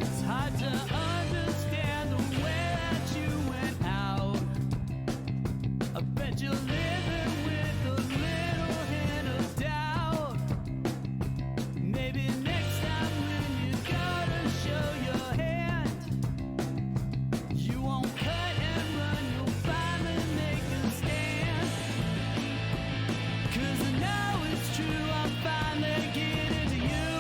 It's hard to understand the way that you went out. I bet you're living with a little hint of doubt. Maybe next time when you gotta show your hand, you won't cut and run, you'll finally make a stand. 'Cause I know it's true, I'm finally getting to you.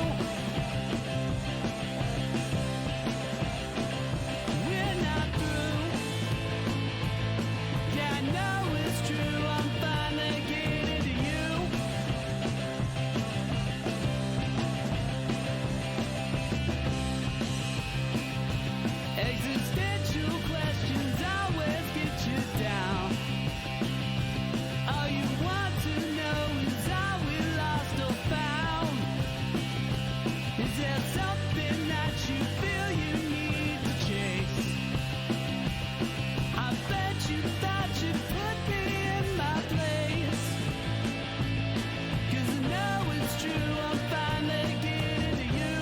We're not through. Yeah, I know it's true, I'm finally getting to you. Existential questions always get you down. All you want to know is are we lost or found? Is there something that you feel you need to chase? I bet you thought you'd put me in my place. 'Cause I know it's true, I'm finally getting to you.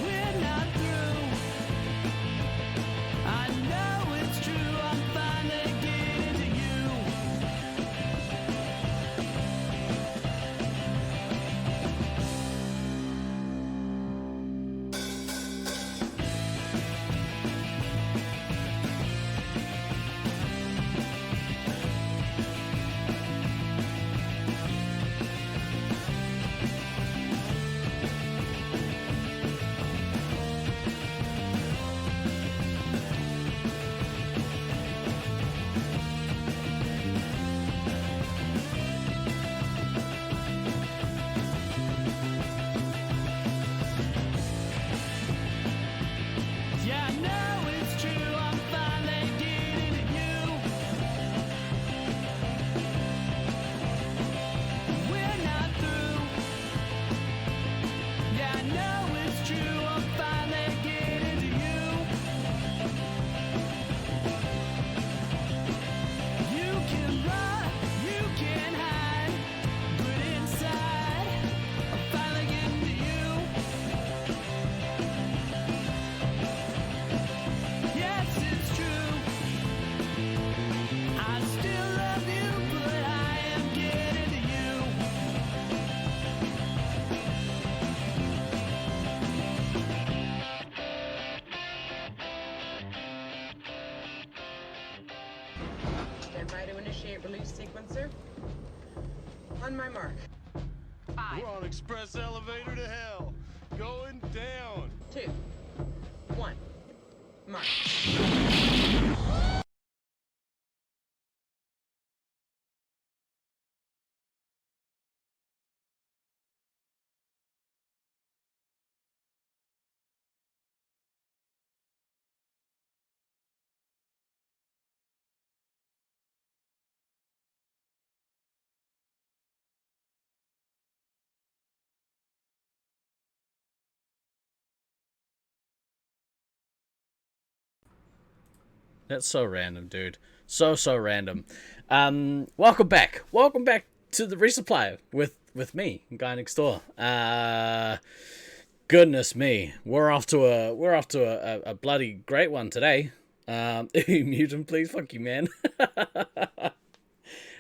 We're not through. I know it's true, I'm finally getting to you. Yeah, I know it's true, I'm finally getting to you. We're not through. Yeah, I know it's true, I'm finally getting to you. You can run, you can hide, but inside, I'm finally getting to you. Yes, it's true. I still love you, but I am getting to you. Stand by to initiate release sequencer. On my mark. 5, We're on express elevator to hell. Going down. 2, 1. Mark. That's so random, dude. So random. Welcome back. Welcome back to the Resupply with me, guy next door. Goodness me, we're off to a bloody great one today. Mutant, please, fuck you, man.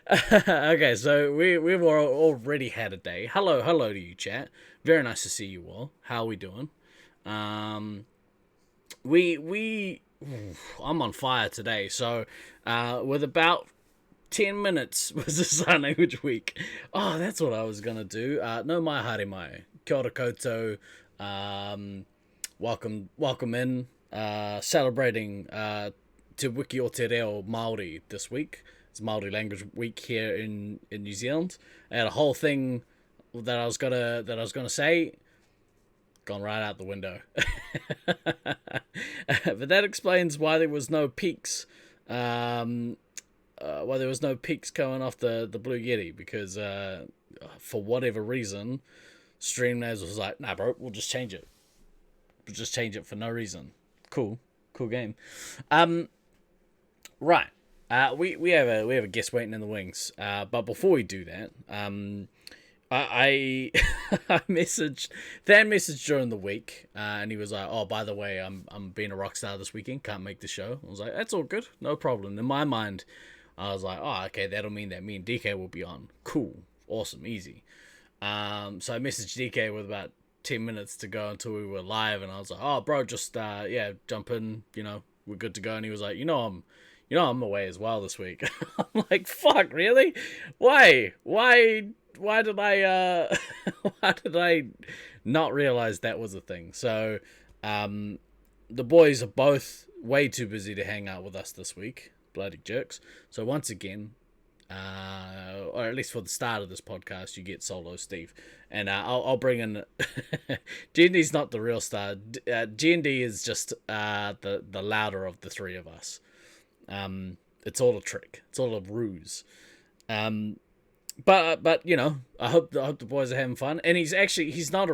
Okay, so we've already had a day. Hello to you, chat. Very nice to see you all. How are we doing? I'm on fire today. So, with about 10 minutes was the sign language week. Oh, that's what I was gonna do. No mai haere mai. Kia ora koutou. Welcome in. Celebrating Te Wiki o Te Reo Māori this week. It's Māori Language Week here in New Zealand. I had a whole thing that I was gonna say, gone right out the window. But that explains why there was no peaks. Why there was no peaks coming off the Blue Yeti, because for whatever reason, Streamlabs was like, nah, bro, we'll just change it. We'll just change it for no reason. Cool game. Right. We have a guest waiting in the wings. But before we do that, I I messaged during the week, and he was like, "Oh, by the way, I'm being a rock star this weekend. Can't make the show." I was like, "That's all good, no problem." In my mind, I was like, "Oh, okay, that'll mean that me and DK will be on. Cool, awesome, easy." So I messaged DK with about 10 minutes to go until we were live, and I was like, "Oh, bro, just jump in. We're good to go." And he was like, I'm away as well this week." I'm like, "Fuck, really? Why? Why did I why did I not realize that was a thing?" So, the boys are both way too busy to hang out with us this week. Bloody jerks. So once again, or at least for the start of this podcast, you get solo Steve, and I'll bring in G&D's not the real star. G&D is just the louder of the three of us. It's all a trick. It's all a ruse. But I hope the boys are having fun. And he's not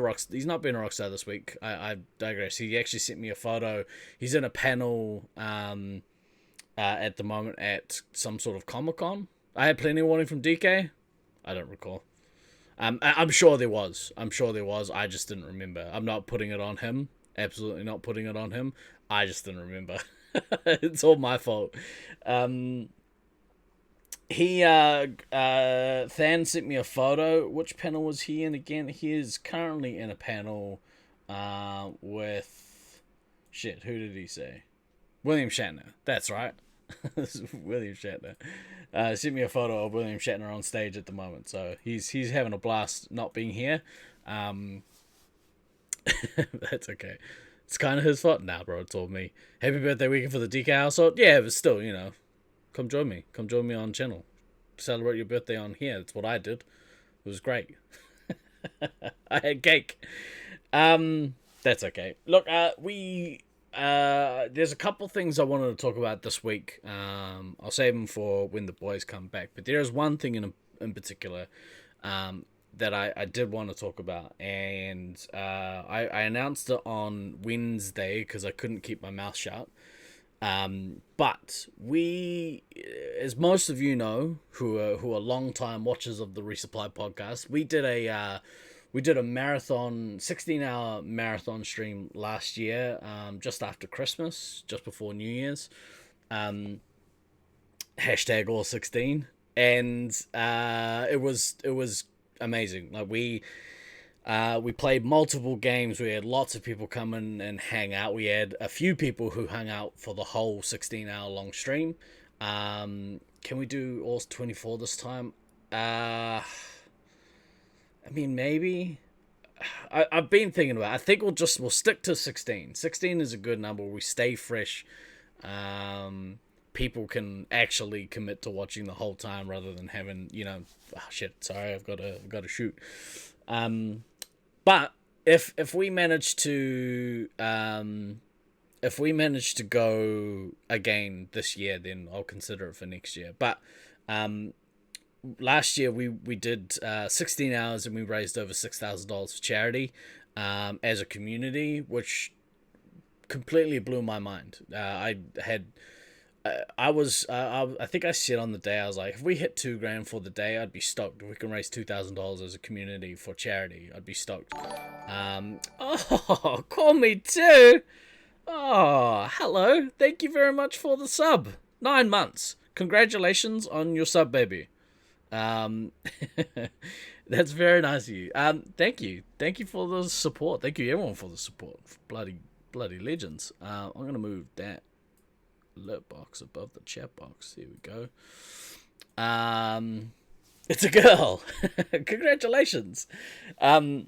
been a rock star this week. I digress. He actually sent me a photo. He's in a panel at the moment at some sort of Comic-Con. I had plenty of warning from DK. I don't recall. I'm sure there was. I just didn't remember. I'm not putting it on him. Absolutely not putting it on him. I just didn't remember. It's all my fault. Than sent me a photo. Which panel was he in again? He is currently in a panel with shit. Who did he say? William Shatner. That's right. This is William Shatner. Sent me a photo of William Shatner on stage at the moment. So he's having a blast not being here. That's okay. It's kind of his fault. Nah, bro, it's all me. Happy birthday weekend for the DK household. Yeah, but still, come join me. Come join me on channel. Celebrate your birthday on here. That's what I did. It was great. I had cake. That's okay. Look, there's a couple things I wanted to talk about this week. I'll save them for when the boys come back. But there is one thing in particular that I did want to talk about, and I announced it on Wednesday because I couldn't keep my mouth shut. But we, as most of you know, who are long-time watchers of the Resupply podcast, we did a marathon, 16-hour marathon stream last year, just after Christmas, just before New Year's. Hashtag all 16, and it was amazing. Like we played multiple games. We had lots of people come in and hang out. We had a few people who hung out for the whole 16-hour long stream. Can we do all 24 this time? I mean, maybe. I've been thinking about it. I think we'll stick to 16. 16 is a good number. We stay fresh. People can actually commit to watching the whole time rather than having, sorry, I've got to shoot. But if we manage to go again this year, then I'll consider it for next year. But last year we did 16 hours and we raised over $6,000 for charity as a community, which completely blew my mind. I think I said on the day, I was like, if we hit $2,000 for the day, I'd be stoked. If we can raise $2,000 as a community for charity, I'd be stoked. Call me too. Oh, hello. Thank you very much for the sub. 9 months. Congratulations on your sub, baby. That's very nice of you. Thank you for the support. Thank you everyone for the support. Bloody legends. I'm gonna move that alert box above the chat box. Here we go. It's a girl. Congratulations. So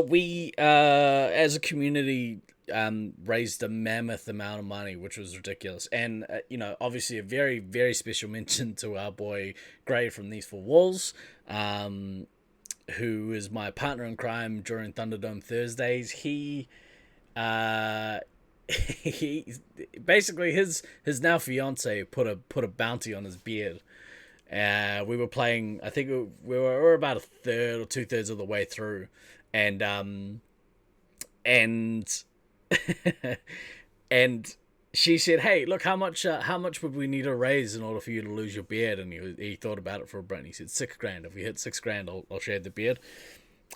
we as a community raised a mammoth amount of money, which was ridiculous. And obviously a very, very special mention to our boy Gray from These Four Walls, who is my partner in crime during Thunderdome Thursdays. He basically his now fiance put a bounty on his beard. We were playing, I think we were about a third or 2/3 of the way through, and and she said, "Hey, look, how much would we need to raise in order for you to lose your beard?" And he thought about it for a bit. And he said, $6,000. If we hit $6,000, I'll shave the beard.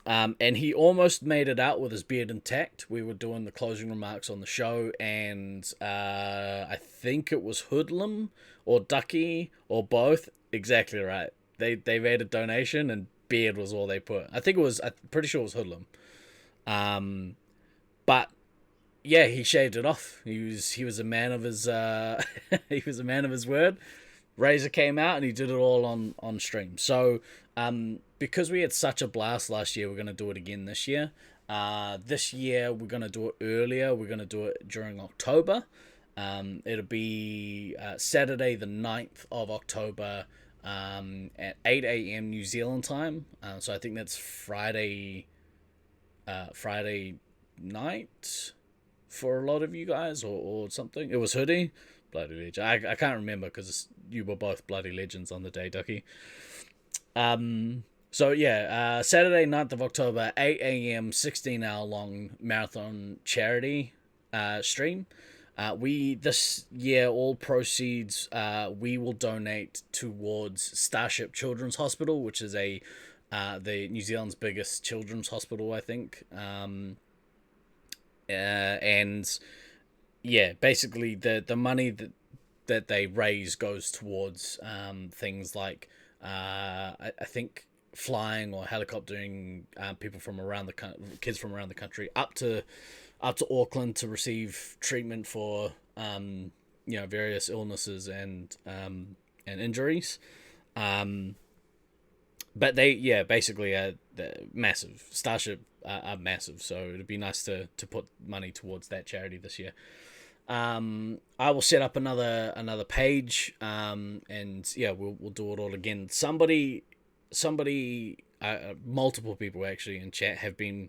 And he almost made it out with his beard intact. We were doing the closing remarks on the show, and I think it was Hoodlum or Ducky or both. Exactly right. They made a donation, and beard was all they put. I'm pretty sure it was Hoodlum. But yeah, he shaved it off. He was a man of his he was a man of his word. Razor came out and he did it all on stream. So because we had such a blast last year, we're gonna do it again this year. This year we're gonna do it earlier. We're gonna do it during October. It'll be Saturday the 9th of October at 8 a.m. New Zealand time. So I think that's Friday night for a lot of you guys, or something. It was Hoodie. Bloody legend. I can't remember because you were both bloody legends on the day, Ducky. So yeah, Saturday 9th of October, 8 a.m., 16-hour long marathon charity stream. This year, all proceeds we will donate towards Starship Children's Hospital, which is the New Zealand's biggest children's hospital, I think. And yeah, basically the money that they raise goes towards things like I think flying or helicoptering people from around kids from around the country up to Auckland to receive treatment for various illnesses and injuries. But they basically the massive. Starship are massive, so it'd be nice to put money towards that charity this year. I will set up another page, and yeah, we'll do it all again. Somebody, multiple people actually in chat have been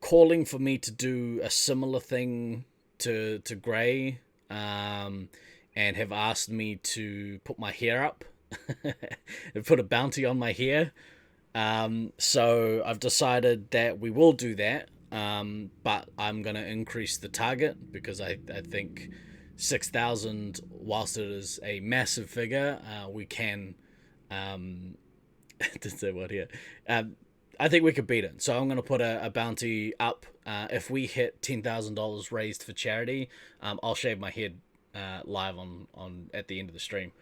calling for me to do a similar thing to Gray, and have asked me to put my hair up and put a bounty on my hair. So I've decided that we will do that. But I'm going to increase the target because I think 6,000, whilst it is a massive figure, we can, did say what here? I think we could beat it. So I'm going to put a bounty up. If we hit $10,000 raised for charity, I'll shave my head, live on at the end of the stream.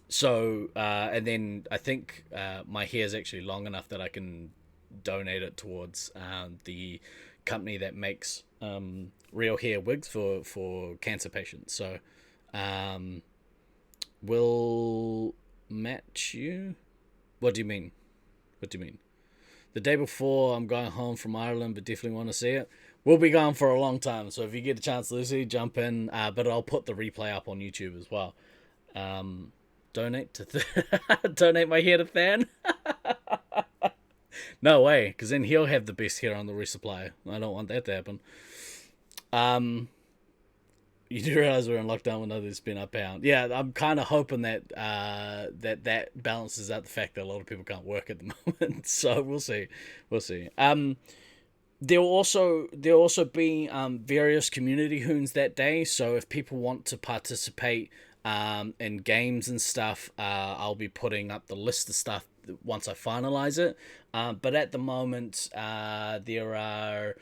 So, and then I think, my hair is actually long enough that I can donate it towards the company that makes real hair wigs for cancer patients. So we'll match you. What do you mean? The day before, I'm going home from Ireland, but definitely want to see it. We'll be gone for a long time, so if you get a chance, Lucy, jump in. But I'll put the replay up on YouTube as well. Donate donate my hair to Than. No way, because then he'll have the best hair on the resupply. I don't want that to happen. You do realize we're in lockdown when others been up pound. Yeah, I'm kind of hoping that that balances out the fact that a lot of people can't work at the moment. So we'll see. There'll also be various community hoons that day. So if people want to participate in games and stuff, I'll be putting up the list of stuff once I finalize it. But at the moment, there are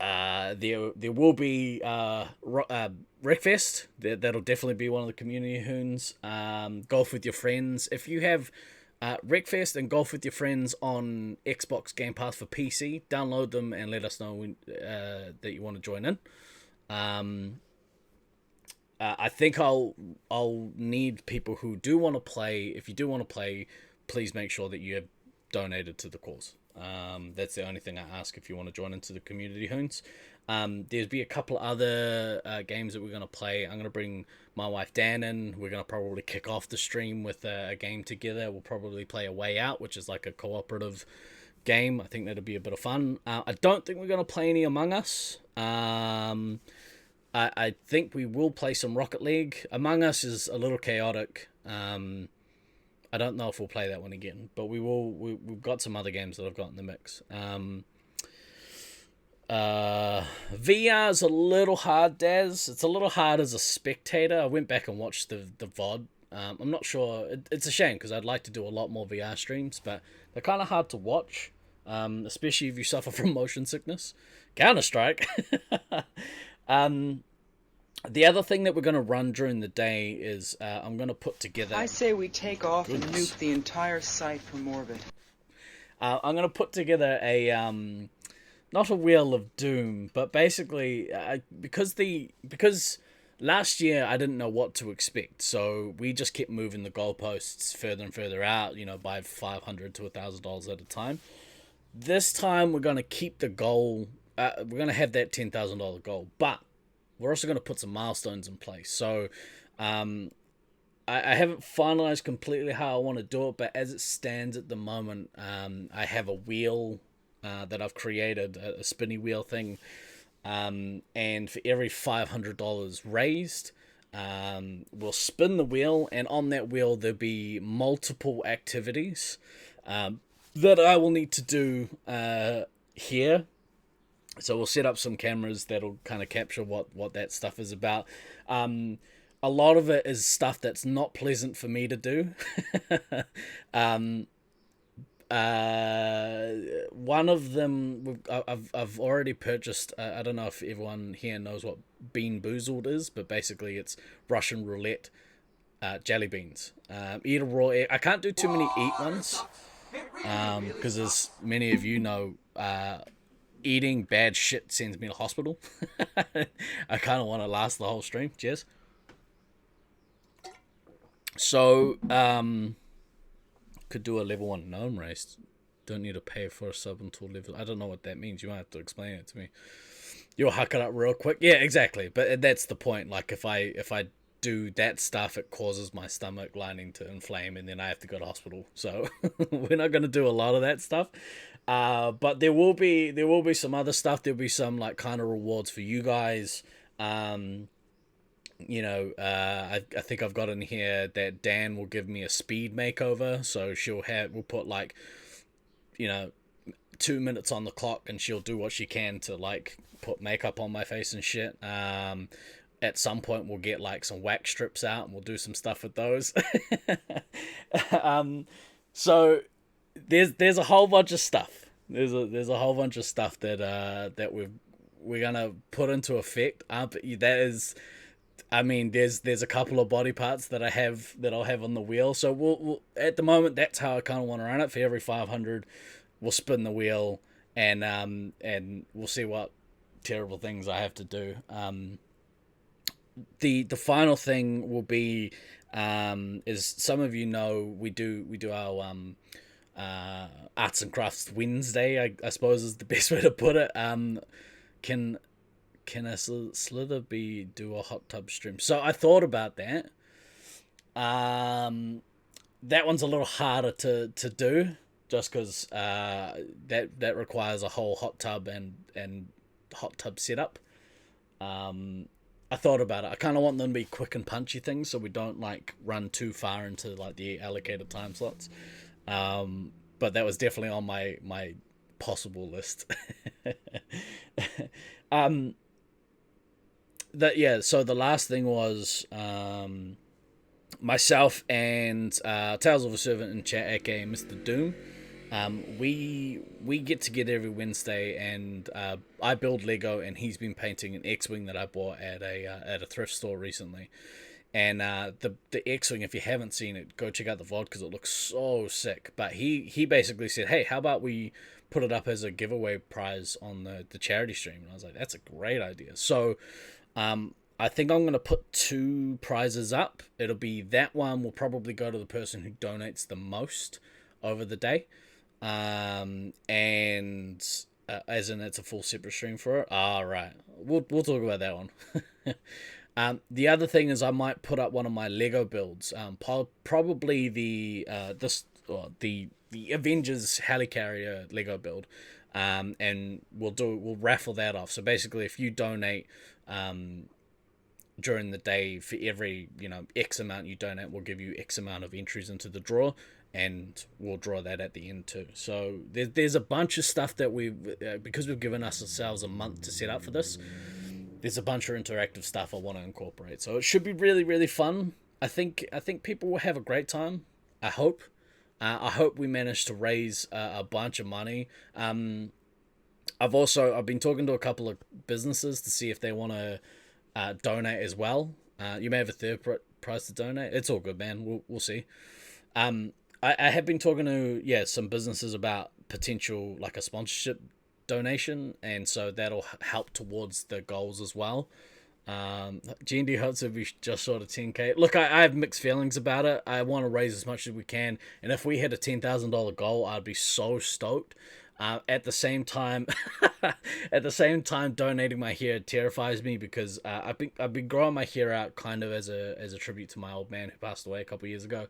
there will be Wreckfest. That'll definitely be one of the community hoons. Golf with your friends. If you have Wreckfest and Golf with your friends on Xbox Game Pass for PC, download them and let us know when, that you want to join in. I think I'll need people who do want to play. If you do want to play, please make sure that you have donated to the cause. That's the only thing I ask if you want to join into the community hoons. There's be a couple other games that we're going to play. I'm going to bring my wife Dan in. We're going to probably kick off the stream with a game together. We'll probably play A Way Out, which is like a cooperative game. I think that'll be a bit of fun. I don't think we're going to play any Among Us. I think we will play some Rocket League. Among Us is a little chaotic. I don't know if we'll play that one again, but we will. We've got some other games that I've got in the mix. VR is a little hard, Daz. It's a little hard as a spectator. I went back and watched the VOD. I'm not sure. It's a shame because I'd like to do a lot more VR streams, but they're kind of hard to watch, especially if you suffer from motion sickness. Counter-Strike. The other thing that we're going to run during the day is I'm going to put together... I say we take off and Goodness. nuke the entire site from orbit. I'm going to put together a... not a Wheel of Doom, but basically... because last year I didn't know what to expect, so we just kept moving the goalposts further and further out, by $500 to $1,000 at a time. This time we're going to keep the goal... we're going to have that $10,000 goal, but... we're also going to put some milestones in place. So I haven't finalized completely how I want to do it, but as it stands at the moment, I have a wheel that I've created, a spinny wheel thing. And for every $500 raised, we'll spin the wheel. And on that wheel, there'll be multiple activities that I will need to do here. So we'll set up some cameras that'll kind of capture what that stuff is about. A lot of it is stuff that's not pleasant for me to do. One of them, I've already purchased. I don't know if everyone here knows what Bean Boozled is, but basically it's Russian roulette jelly beans. Eat a raw egg. I can't do too many eat ones because as many of you know, eating bad shit sends me to hospital. I kind of want to last the whole stream. Cheers. So, could do a level 1 gnome race. Don't need to pay for a sub until level... I don't know what that means. You might have to explain it to me. You'll huck it up real quick. Yeah, exactly. But that's the point. Like, if I do that stuff, it causes my stomach lining to inflame, and then I have to go to hospital. So, we're not going to do a lot of that stuff. But there will be some other stuff. There'll be some like kind of rewards for you guys. I think I've got in here that Dan will give me a speed makeover. So we'll put like, 2 minutes on the clock, and she'll do what she can to like put makeup on my face and shit. At some point we'll get like some wax strips out, and we'll do some stuff with those. So there's a whole bunch of stuff. There's a whole bunch of stuff that we're gonna put into effect. That is, I mean, there's a couple of body parts that I'll have on the wheel. So we'll at the moment that's how I kind of want to run it. For every 500, we'll spin the wheel, and we'll see what terrible things I have to do. The final thing will be is, some of you know, we do our Arts and Crafts Wednesday, I suppose is the best way to put it. Can a Slither do a hot tub stream? So I thought about that. That one's a little harder to do, just because that requires a whole hot tub and hot tub setup. I thought about it. I kind of want them to be quick and punchy things, so we don't like run too far into like the allocated time slots. But that was definitely on my possible list. So the last thing was myself and Tales of a Servant in chat, aka Mr. Doom. We get together every Wednesday, and I build Lego, and he's been painting an X-wing that I bought at a thrift store recently. And the X-wing, if you haven't seen it, go check out the VOD because it looks so sick. But he basically said, hey, how about we put it up as a giveaway prize on the charity stream? And I was like, that's a great idea. So I think I'm going to put 2 prizes up. It'll be that one will probably go to the person who donates the most over the day. And as in it's a full separate stream for it. All right, we'll talk about that one. The other thing is I might put up one of my Lego builds. Probably the Avengers helicarrier Lego build. And we'll raffle that off. So basically, if you donate during the day, for every X amount you donate, we'll give you X amount of entries into the draw, and we'll draw that at the end too. So there's a bunch of stuff that because we've given ourselves a month to set up for this. There's a bunch of interactive stuff I want to incorporate. So it should be really, really fun. I think people will have a great time. I hope. I hope we manage to raise a bunch of money. I've been talking to a couple of businesses to see if they want to donate as well. You may have a third price to donate. It's all good, man. We'll see. I have been talking to some businesses about potential like a sponsorship donation, and so that'll help towards the goals as well. G&D hopes if we just short of 10k. Look, I have mixed feelings about it. I want to raise as much as we can, and if we hit a $10,000 goal, I'd be so stoked. At the same time, donating my hair terrifies me because I've been growing my hair out kind of as a tribute to my old man who passed away a couple of years ago.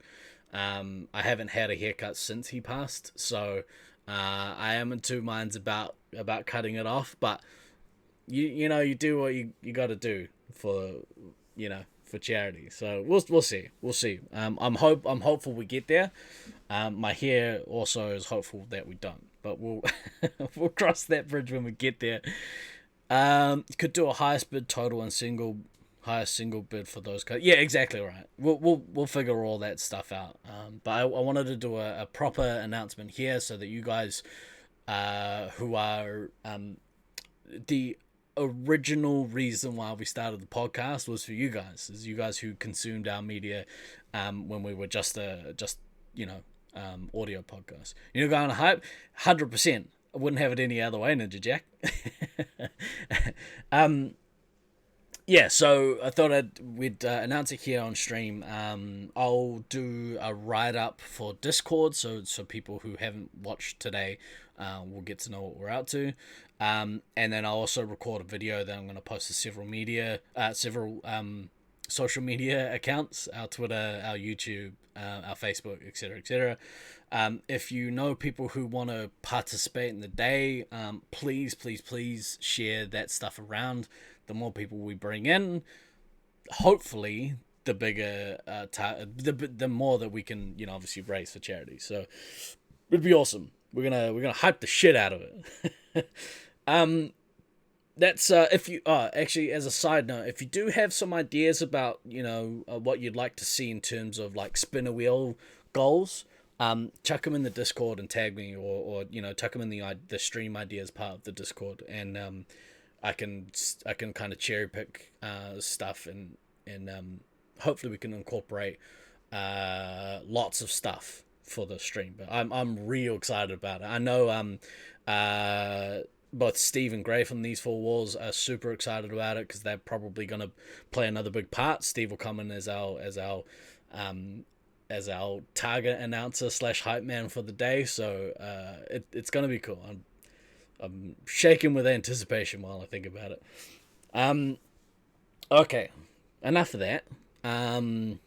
I haven't had a haircut since he passed, so I am in two minds about cutting it off. But you do what you got to do for charity. So we'll see. I'm hopeful we get there. My hair also is hopeful that we don't, but we'll we'll cross that bridge when we get there. Could do a highest bid total and highest single bid for those cards. Yeah, exactly right. We'll figure all that stuff out. But I wanted to do a proper announcement here so that you guys, who are the original reason why we started the podcast was for you guys. Is you guys who consumed our media when we were just audio podcast. Going to hype 100%. I wouldn't have it any other way, Ninja Jack. So I thought we'd announce it here on stream. I'll do a write-up for Discord, so people who haven't watched today will get to know what we're out to. And then I'll also record a video that I'm going to post to several social media accounts, our Twitter, our YouTube, our Facebook, etc., etc. If you know people who want to participate in the day, please share that stuff around. The more people we bring in, hopefully, the bigger, the more that we can, obviously raise for charity. So it'd be awesome. We're gonna hype the shit out of it. That's if you actually, as a side note, if you do have some ideas about what you'd like to see in terms of like spinner wheel goals, chuck them in the Discord and tag me, or chuck them in the stream ideas part of the Discord, and I can kind of cherry pick stuff, and hopefully we can incorporate lots of stuff for the stream. But I'm real excited about it. I know both Steve and Gray from These Four Walls are super excited about it because they're probably going to play another big part. Steve will come in as our target announcer / hype man for the day. So it's going to be cool. I'm shaking with anticipation while I think about it. Okay, enough of that. You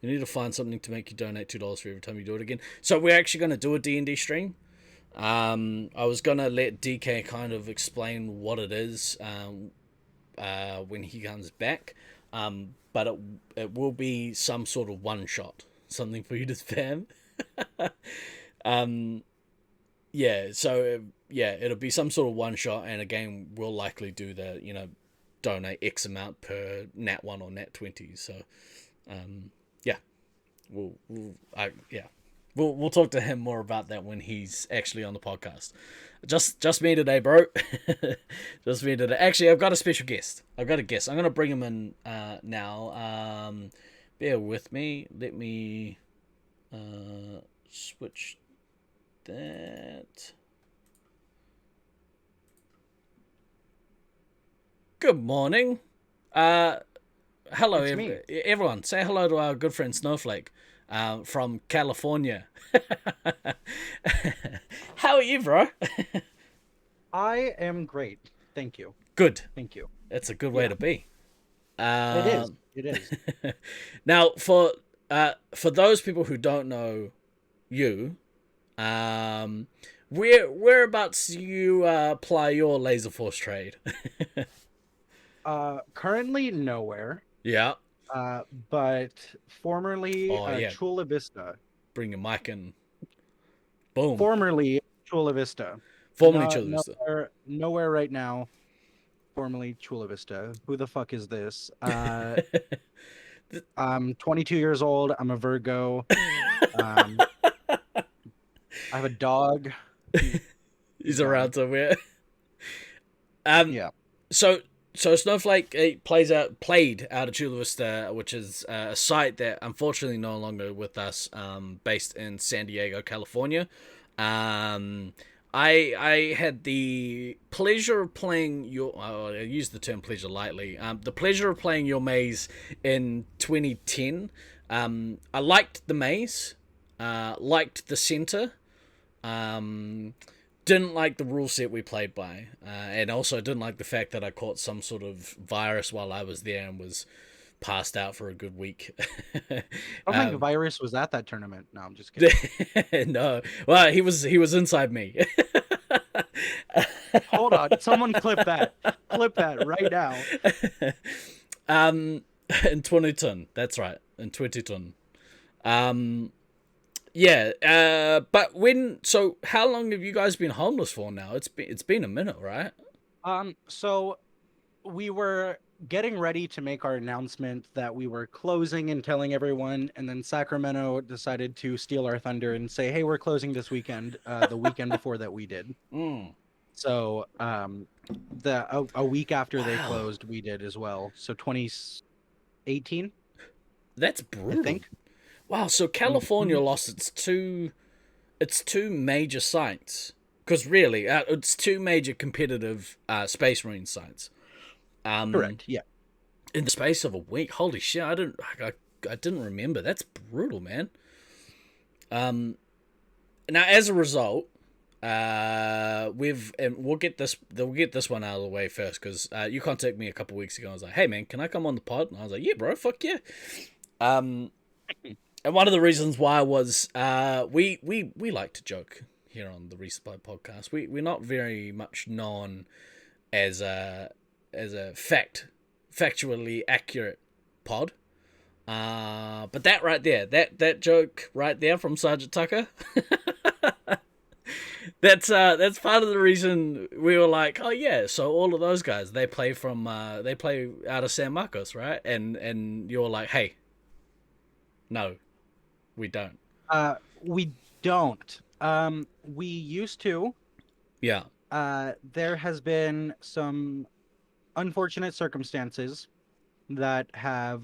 need to find something to make you donate $2 for every time you do it again. So we're actually going to do a D&D stream. I was going to let DK kind of explain what it is when he comes back. But it will be some sort of one-shot. Something for you to spam. It'll be some sort of one shot, and again, we'll likely do the, donate X amount per Nat 1 or Nat 20. So, we'll talk to him more about that when he's actually on the podcast. Just me today, bro. Just me today. Actually, I've got a special guest. I'm going to bring him in now. Bear with me. Let me switch that. Good morning. Hello, everyone. Say hello to our good friend Snowflake from California. How are you, bro? I am great. Thank you. Good. Thank you. That's a good way to be. It is. Now, for those people who don't know you, whereabouts do you ply your Laserforce trade? Currently nowhere. Yeah. But formerly Chula Vista. bring your mic in. Boom. Formerly Chula Vista. Formerly Chula Vista. Nowhere right now. Formerly Chula Vista. Who the fuck is this? I'm 22 years old. I'm a Virgo. I have a dog. He's around somewhere. Yeah. So Snowflake played out of Chula Vista, which is a site that unfortunately no longer with us, based in San Diego, California. I had the pleasure of playing I use the term pleasure lightly. The pleasure of playing your maze in 2010. I liked the maze, liked the center, didn't like the rule set we played by, and also didn't like the fact that I caught some sort of virus while I was there and was passed out for a good week. I don't think Virus was at that tournament. No, I'm just kidding. No, well, he was inside me. Hold on, someone clip that right now. In 2010, that's right, in 2010. Yeah, but so how long have you guys been homeless for now? It's been a minute, right? So we were getting ready to make our announcement that we were closing and telling everyone, and then Sacramento decided to steal our thunder and say, "Hey, we're closing this weekend." The weekend before that we did. So, a week after they closed, we did as well. So 2018. That's brutal. I think. Wow. So California lost its two major sites, because really, it's two major competitive Space Marine sites. Correct. Yeah. In the space of a week. Holy shit! I didn't remember. That's brutal, man. Now as a result, we'll get this one out of the way first, because you contacted me a couple weeks ago. I was like, "Hey man, can I come on the pod?" And I was like, "Yeah, bro, fuck yeah." And one of the reasons why was we like to joke here on the Resupply podcast. We're not very much known as a factually accurate pod. But that right there, that joke right there from Sergeant Tucker, that's part of the reason we were like, oh yeah, so all of those guys, they play out of San Marcos, right? And you're like, hey, no, we don't. We don't. We used to. Yeah. There has been some unfortunate circumstances that have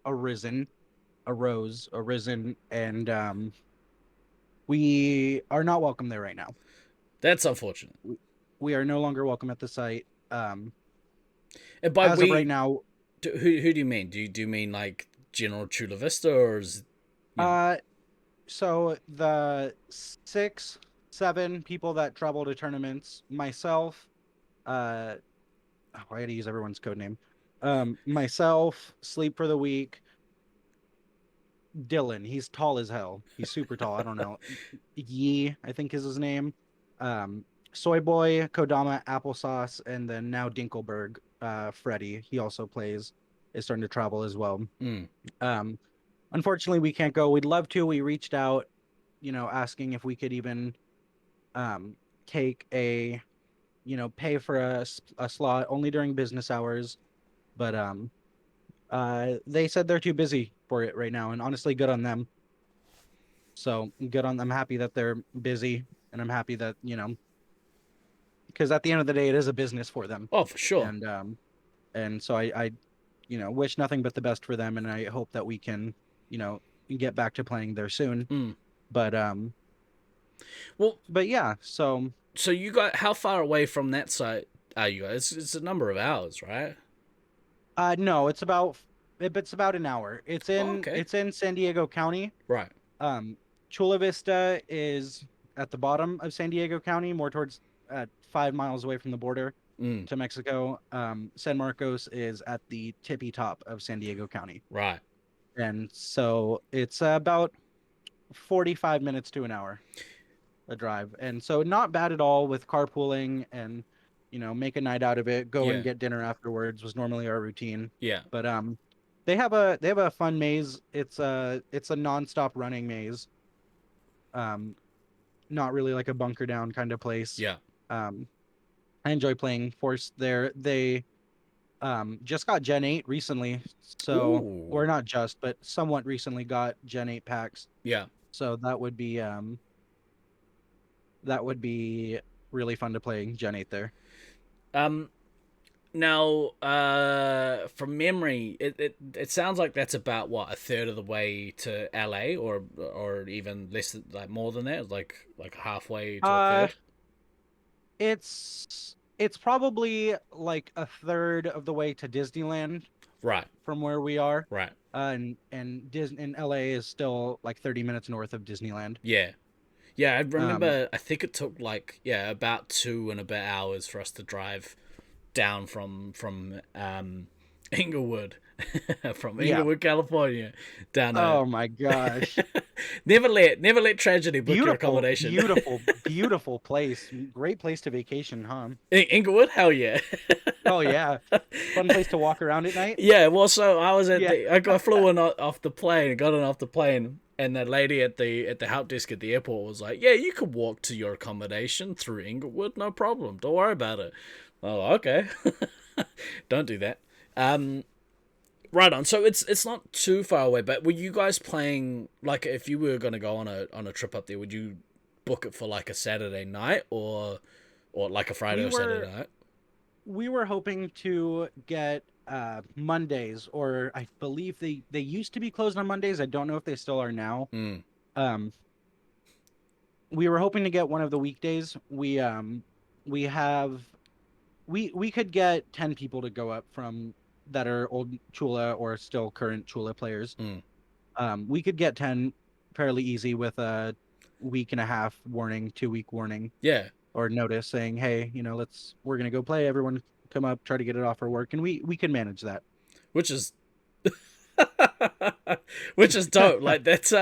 arisen, and we are not welcome there right now. That's unfortunate. We are no longer welcome at the site. And by as of right now, who do you mean? Do you mean like General Chula Vista, or is? So the 6-7 people that travel to tournaments, myself, I had to use everyone's code name. Myself, Sleep for the Week, Dylan, he's tall as hell. He's super tall. I don't know. Yee, I think is his name. Soy Boy, Kodama, Applesauce, and then now Dinkelberg, Freddy. He also is starting to travel as well. Unfortunately, we can't go. We'd love to. We reached out, asking if we could even take pay for a slot only during business hours. But they said they're too busy for it right now, and honestly, good on them. So good on them. I'm happy that they're busy, and I'm happy that, because at the end of the day, it is a business for them. Oh, for sure. And so I wish nothing but the best for them, and I hope that we can, get back to playing there soon. But yeah, so you got, how far away from that site are you guys? It's a number of hours, right? No, it's about an hour. It's in San Diego County. Right. Chula Vista is at the bottom of San Diego County, more towards 5 miles away from the border to Mexico. San Marcos is at the tippy top of San Diego County. Right. And so it's about 45 minutes to an hour a drive. And so not bad at all with carpooling and, make a night out of it, go and get dinner afterwards was normally our routine. Yeah. But They have a fun maze. It's a nonstop running maze. Um, Not really like a bunker down kind of place. Yeah. Um, I enjoy playing Force there. They just got Gen 8 recently, so Ooh. or not just, but somewhat recently got Gen 8 packs. Yeah. So that would be really fun to play Gen 8 there. Um. Now, from memory, it sounds like that's about what, a third of the way to LA, or even less, like more than that, like halfway to a Uh third. it's probably like a third of the way to Disneyland Right. from where we are. Right. And LA is still like 30 minutes north of Disneyland. Yeah. Yeah, I Um remember. I think it took like, yeah, about 2.5 hours for us to drive down from Inglewood, from yeah. Inglewood, California, down to. Oh my gosh. Never let tragedy book your Beautiful, accommodation. beautiful, beautiful place. Great place to vacation, huh? Inglewood, hell yeah. Oh yeah. Fun place to walk around at night. Yeah, well, so I was Yeah. I flew in off the plane, got in off the plane, and the lady at the help desk at the airport was like, "Yeah, you could walk to your accommodation through Inglewood, no problem. Don't worry about it." Oh, okay. Don't do that. Um, right on. So it's not too far away, but were you guys playing, like, if you were gonna go on a trip up there, would you book it for like a Saturday night, or like a Friday We or Saturday were night? we were hoping to get Mondays, or I believe they used to be closed on Mondays. I don't know if they still are now. Mm. Um we were hoping to get one of the weekdays. We have we could get 10 people to go up from that are old Chula or still current Chula players. Mm. We could get 10 fairly easy with a week and a half warning, 2-week warning Yeah. or notice saying, hey, we're gonna go play. Everyone come up, try to get it off for work, and we can manage that. Which is which is dope. Like, that's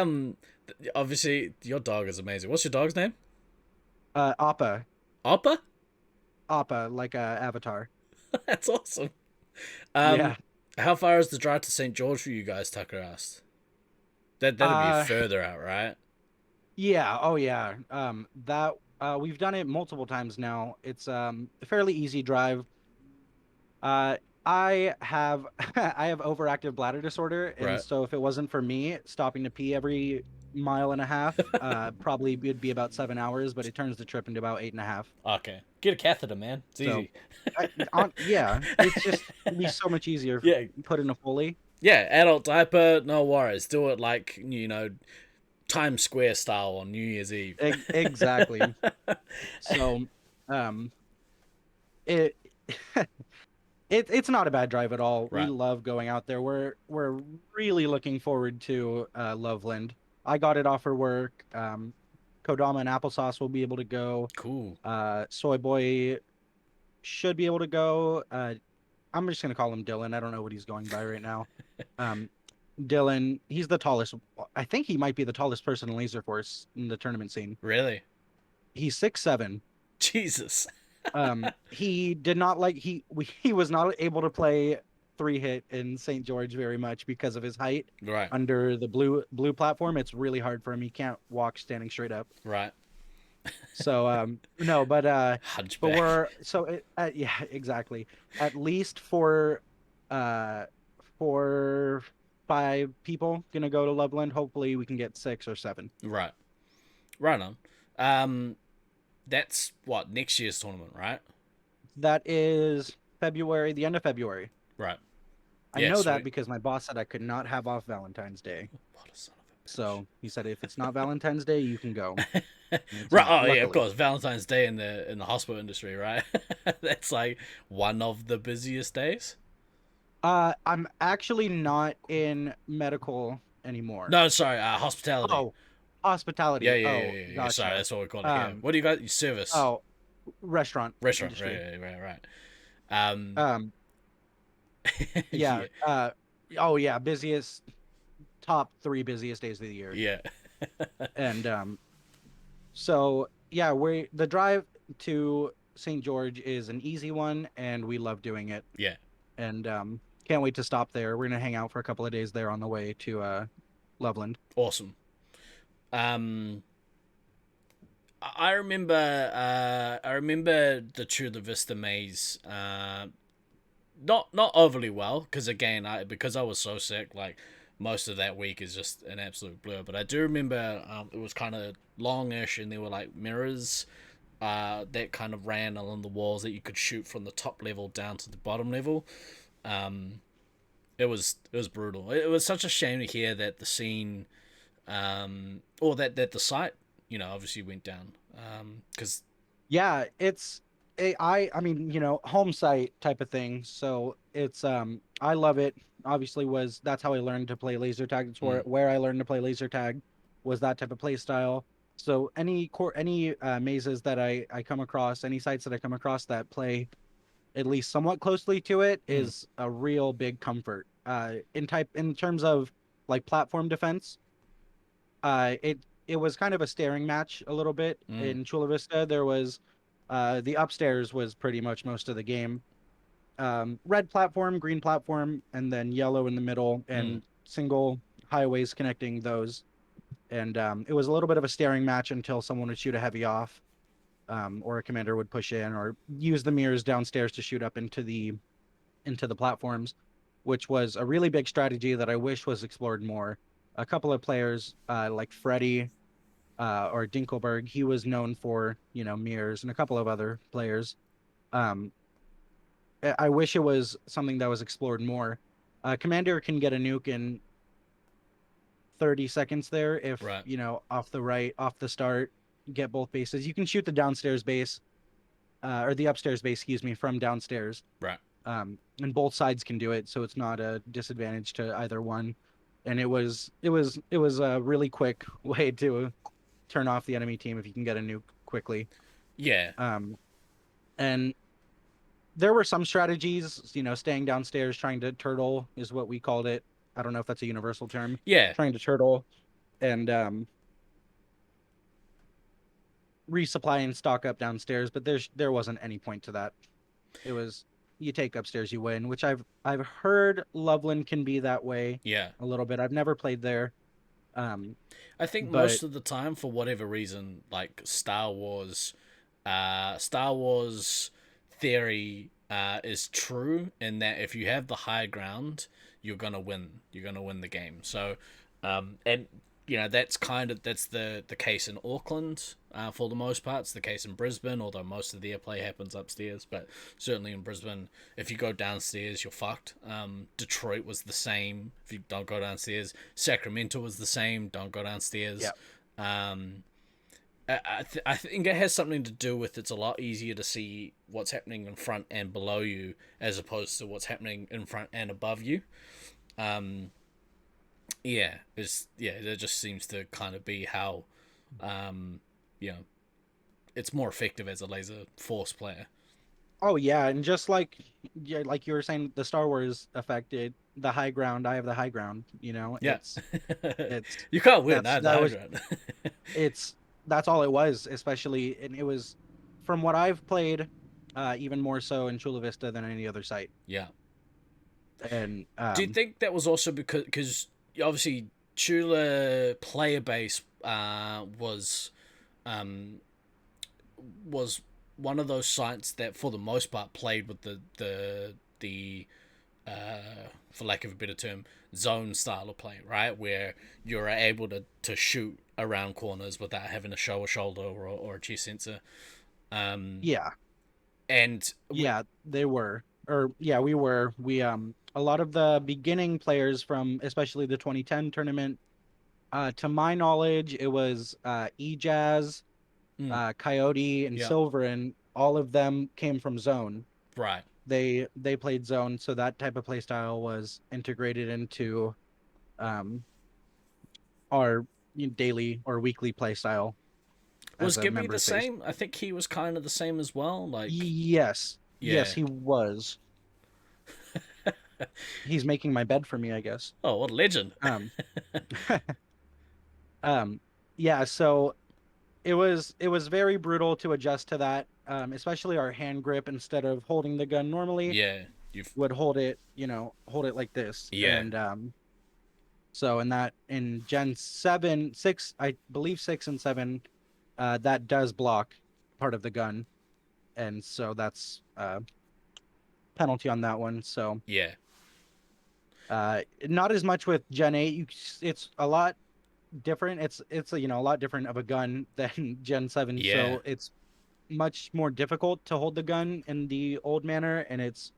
obviously your dog is amazing. What's your dog's name? Appa, Oppa? like Avatar. That's awesome. Um Yeah. how far is the drive to St. George for you guys, Tucker asked? That'd be Uh, further out, right? yeah. Oh, yeah. That we've done it multiple times now. It's a fairly easy drive. Uh, I have I have overactive bladder disorder, and Right. so if it wasn't for me stopping to pee every mile and a half, probably it'd be about 7 hours, but it turns the trip into about 8.5. Okay. Get a catheter, man. It's So, easy. yeah, it's just it'd be so much easier if Yeah. put in a Foley. Yeah, adult diaper, no worries. Do it like, Times Square style on New Year's Eve. Exactly. So, um, it it's not a bad drive at all. We Right. love going out there. We're really looking forward to Loveland. I got it off for work. Kodama and Applesauce will be able to go. Cool. Soy Boy should be able to go. I'm just gonna call him Dylan. I don't know what he's going by right now. Um, Dylan, he's the tallest. I think he might be the tallest person in Laserforce in the tournament scene. Really? He's 6'7". Jesus. He did not like he was not able to play 3-hit in St. George very much because of his height. Right. Under the blue platform, it's really hard for him. He can't walk standing straight up. Right. So no, but Hunchback. we're so yeah, exactly. At least uh for 5 people gonna go to Loveland. Hopefully we can get 6 or 7. Right. Right on. That's what, next year's tournament, right? That is February, the end of February. Right. I Yeah, know that sweet. because my boss said I could not have off Valentine's Day. What a son of a bitch. So he said if it's not Valentine's Day, you can go. And it's Right. not, Oh yeah, of luckily. course. Valentine's Day in the hospital industry, right? That's like one of the busiest days. I'm actually not in medical anymore. No, sorry. Hospitality. Oh, hospitality. Yeah, yeah, Oh, yeah, yeah, yeah. gotcha. Sorry, that's what we call it here. Um, What do you got? Your service. Oh, restaurant. Restaurant. Industry. Right. Yeah. Yeah. Oh yeah, busiest, top 3 busiest days of the year. Yeah. And so yeah, the drive to St. George is an easy one, and we love doing it. Yeah. And can't wait to stop there. We're gonna hang out for a couple of days there on the way to Loveland. Awesome. Um, I remember the Chula Vista maze. Not overly well because again, because I was so sick, like most of that week is just an absolute blur. But I do remember it was kind of longish, and there were like mirrors that kind of ran along the walls that you could shoot from the top level down to the bottom level. It was brutal. It was such a shame to hear that the scene, or that the site, obviously went down. Because Yeah, I mean, home site type of thing. So it's I love it. Obviously that's how I learned to play laser tag. It's where I learned to play laser tag was that type of play style. So any mazes that I come across, any sites that I come across that play at least somewhat closely to it is a real big comfort. In terms of like platform defense, it was kind of a staring match a little bit in Chula Vista. There was the upstairs was pretty much most of the game. Red platform, green platform, and then yellow in the middle, and single highways connecting those. And it was a little bit of a staring match until someone would shoot a heavy off, or a commander would push in, or use the mirrors downstairs to shoot up into the platforms, which was a really big strategy that I wish was explored more. A couple of players, like Freddie or Dinkelberg, he was known for mirrors, and a couple of other players. Um, I wish it was something that was explored more. Commander can get a nuke in 30 seconds there if right, off the start, get both bases. You can shoot the downstairs base, or the upstairs base, excuse me, from downstairs. right. And both sides can do it, so it's not a disadvantage to either one. And it was a really quick way to turn off the enemy team if you can get a nuke quickly. Yeah. And there were some strategies, staying downstairs, trying to turtle is what we called it. I don't know if that's a universal term. Yeah. Trying to turtle and resupply and stock up downstairs, but there wasn't any point to that. It was you take upstairs, you win, which I've heard Loveland can be that way. Yeah. A little bit. I've never played there. I think but most of the time, for whatever reason, like Star Wars theory is true in that if you have the high ground, you're gonna win. You're gonna win the game. So, and that's the case in Auckland for the most part. It's the case in Brisbane, although most of their play happens upstairs. But certainly in Brisbane, if you go downstairs, you're fucked. Detroit was the same. If you don't go downstairs, Sacramento was the same. Don't go downstairs. Yeah. I think it has something to do with it's a lot easier to see what's happening in front and below you as opposed to what's happening in front and above you. That just seems to kind of be how, it's more effective as a Laserforce player. Oh yeah, and just like you were saying, the Star Wars affected the high ground. I have the high ground. Yeah. It's You can't win that's- that that was- high ground. that's all it was, especially, and it was from what I've played, even more so in Chula Vista than any other site. Yeah. And Do you think that was also because obviously Chula player base was one of those sites that for the most part played with the for lack of a better term, zone style of play, right? Where you're able to shoot around corners without having to show a shoulder or a chest sensor. yeah, And they were, or yeah, we were. We a lot of the beginning players from especially the 2010 tournament, to my knowledge, it was E-Jazz, Coyote, and Yeah. Silver, and all of them came from Zone. right. They played Zone, so that type of play style was integrated into our daily or weekly play style. Was as a Gibby member the base. same? I think he was kind of the same as well. Like, Yes. Yeah. Yes, he was. He's making my bed for me, I guess. oh, what a legend! Yeah, so it was very brutal to adjust to that, especially our hand grip instead of holding the gun normally. Yeah, would hold it, hold it like this. Yeah. And so in Gen 7, 6, I believe 6 and 7, that does block part of the gun. And so that's penalty on that one. So Yeah. not as much with Gen 8. It's a lot different. It's a lot different of a gun than Gen 7. Yeah. So it's much more difficult to hold the gun in the old manner, and it's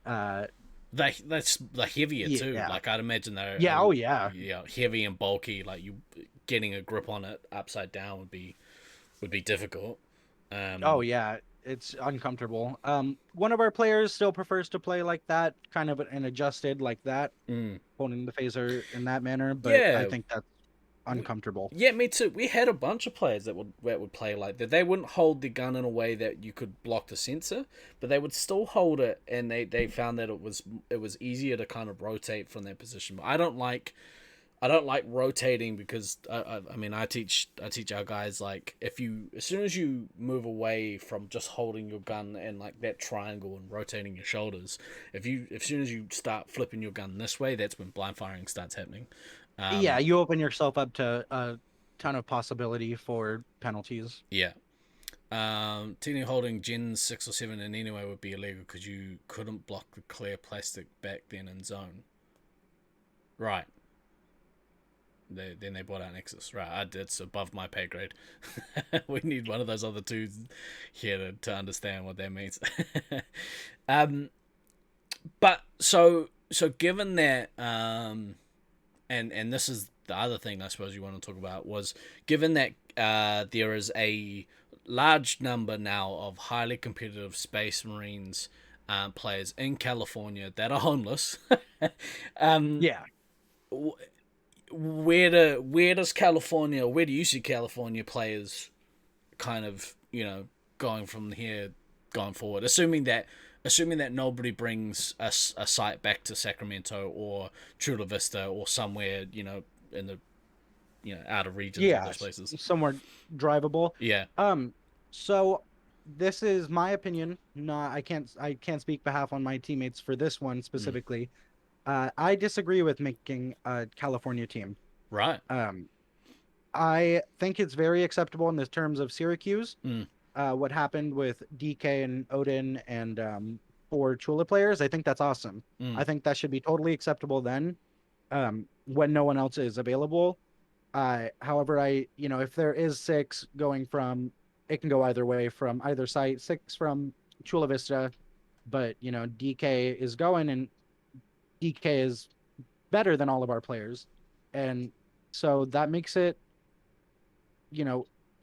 uh That's the heavier too. yeah. Like I'd imagine they're Yeah, oh yeah. yeah, heavy and bulky. Like you getting a grip on it upside down would be difficult. Oh yeah, it's uncomfortable. One of our players still prefers to play like that, kind of and adjusted like that, mm. holding the phaser in that manner, but I Yeah, think that's uncomfortable. yeah, me too. We had a bunch of players that would play like that. They wouldn't hold the gun in a way that you could block the sensor, but they would still hold it, and they found that it was easier to kind of rotate from their position. But I don't like rotating because I mean I teach our guys, like, if you, as soon as you move away from just holding your gun and like that triangle and rotating your shoulders, as soon as you start flipping your gun this way, that's when blind firing starts happening. Yeah, you open yourself up to a ton of possibility for penalties. Yeah. Technically holding Gen 6 or 7 in any way would be illegal because you couldn't block the clear plastic back then in zone. Right. Then they brought out Nexus. Right, it's above my pay grade. We need one of those other two here to understand what that means. But so given that, and this is the other thing I suppose you want to talk about, was given that there is a large number now of highly competitive Space Marines players in California that are homeless. Yeah. Where do you see California players kind of, going from here going forward, assuming that nobody brings a site back to Sacramento or Chula Vista or somewhere, in the, out of regions of Yeah, those places. somewhere drivable. Yeah. So this is my opinion. Not I can't speak behalf on my teammates for this one specifically. I disagree with making a California team. Right. I think it's very acceptable in the terms of Syracuse. Mm. What happened with DK and Odin and for Chula players, I think that's awesome. I think that should be totally acceptable then, when no one else is available. However, if there is 6 going from, it can go either way from either site. 6 from Chula Vista, but DK is going, and DK is better than all of our players, and so that makes it,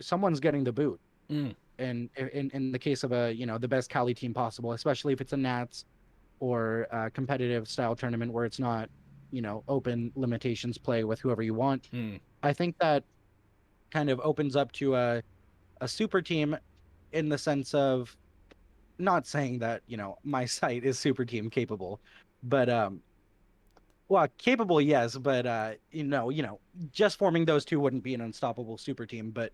someone's getting the boot. And in the case of the best Cali team possible, especially if it's a Nats or a competitive style tournament where it's not, open limitations play with whoever you want. I think that kind of opens up to a super team, in the sense of, not saying that my site is super team capable, but well, capable, yes, but just forming those two wouldn't be an unstoppable super team. But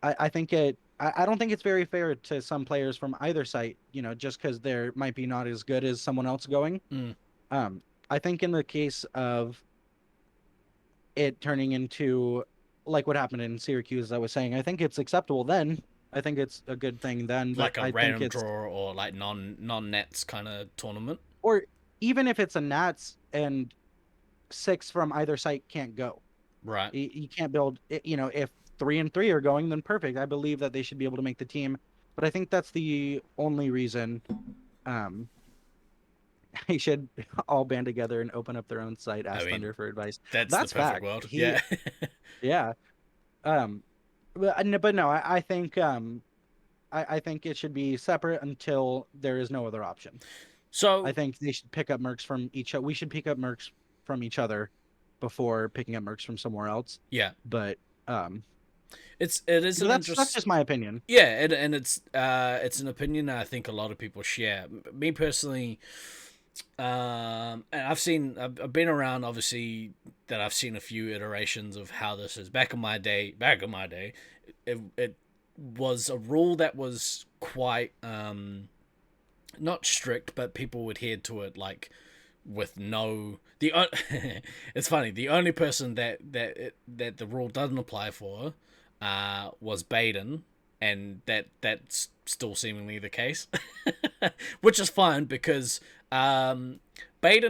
I think I don't think it's very fair to some players from either site, just because they're might be not as good as someone else going. I think in the case of it turning into like what happened in Syracuse, I was saying, I think it's acceptable then. I think it's a good thing then. Like But a I random think it's, draw or like non-nets kind of tournament. or even if it's a Nats and 6 from either site can't go. Right. You can't build it, if 3 and 3 are going, then perfect. I believe that they should be able to make the team. But I think that's the only reason they should all band together and open up their own site, ask Thunder for advice. That's the perfect fact. world. Yeah. Yeah. But no, I think I think it should be separate until there is no other option. So I think they should pick up mercs from each other. We should pick up mercs from each other before picking up mercs from somewhere else. Yeah. But it is that's just my opinion. Yeah, and it's an opinion that I think a lot of people share. Me personally, and I've been around, obviously, that I've seen a few iterations of how this is. Back in my day, it was a rule that was quite not strict, but people adhered to it like with no it's funny, the only person that the rule doesn't apply for was Baden, and that's still seemingly the case. Which is fine because Baden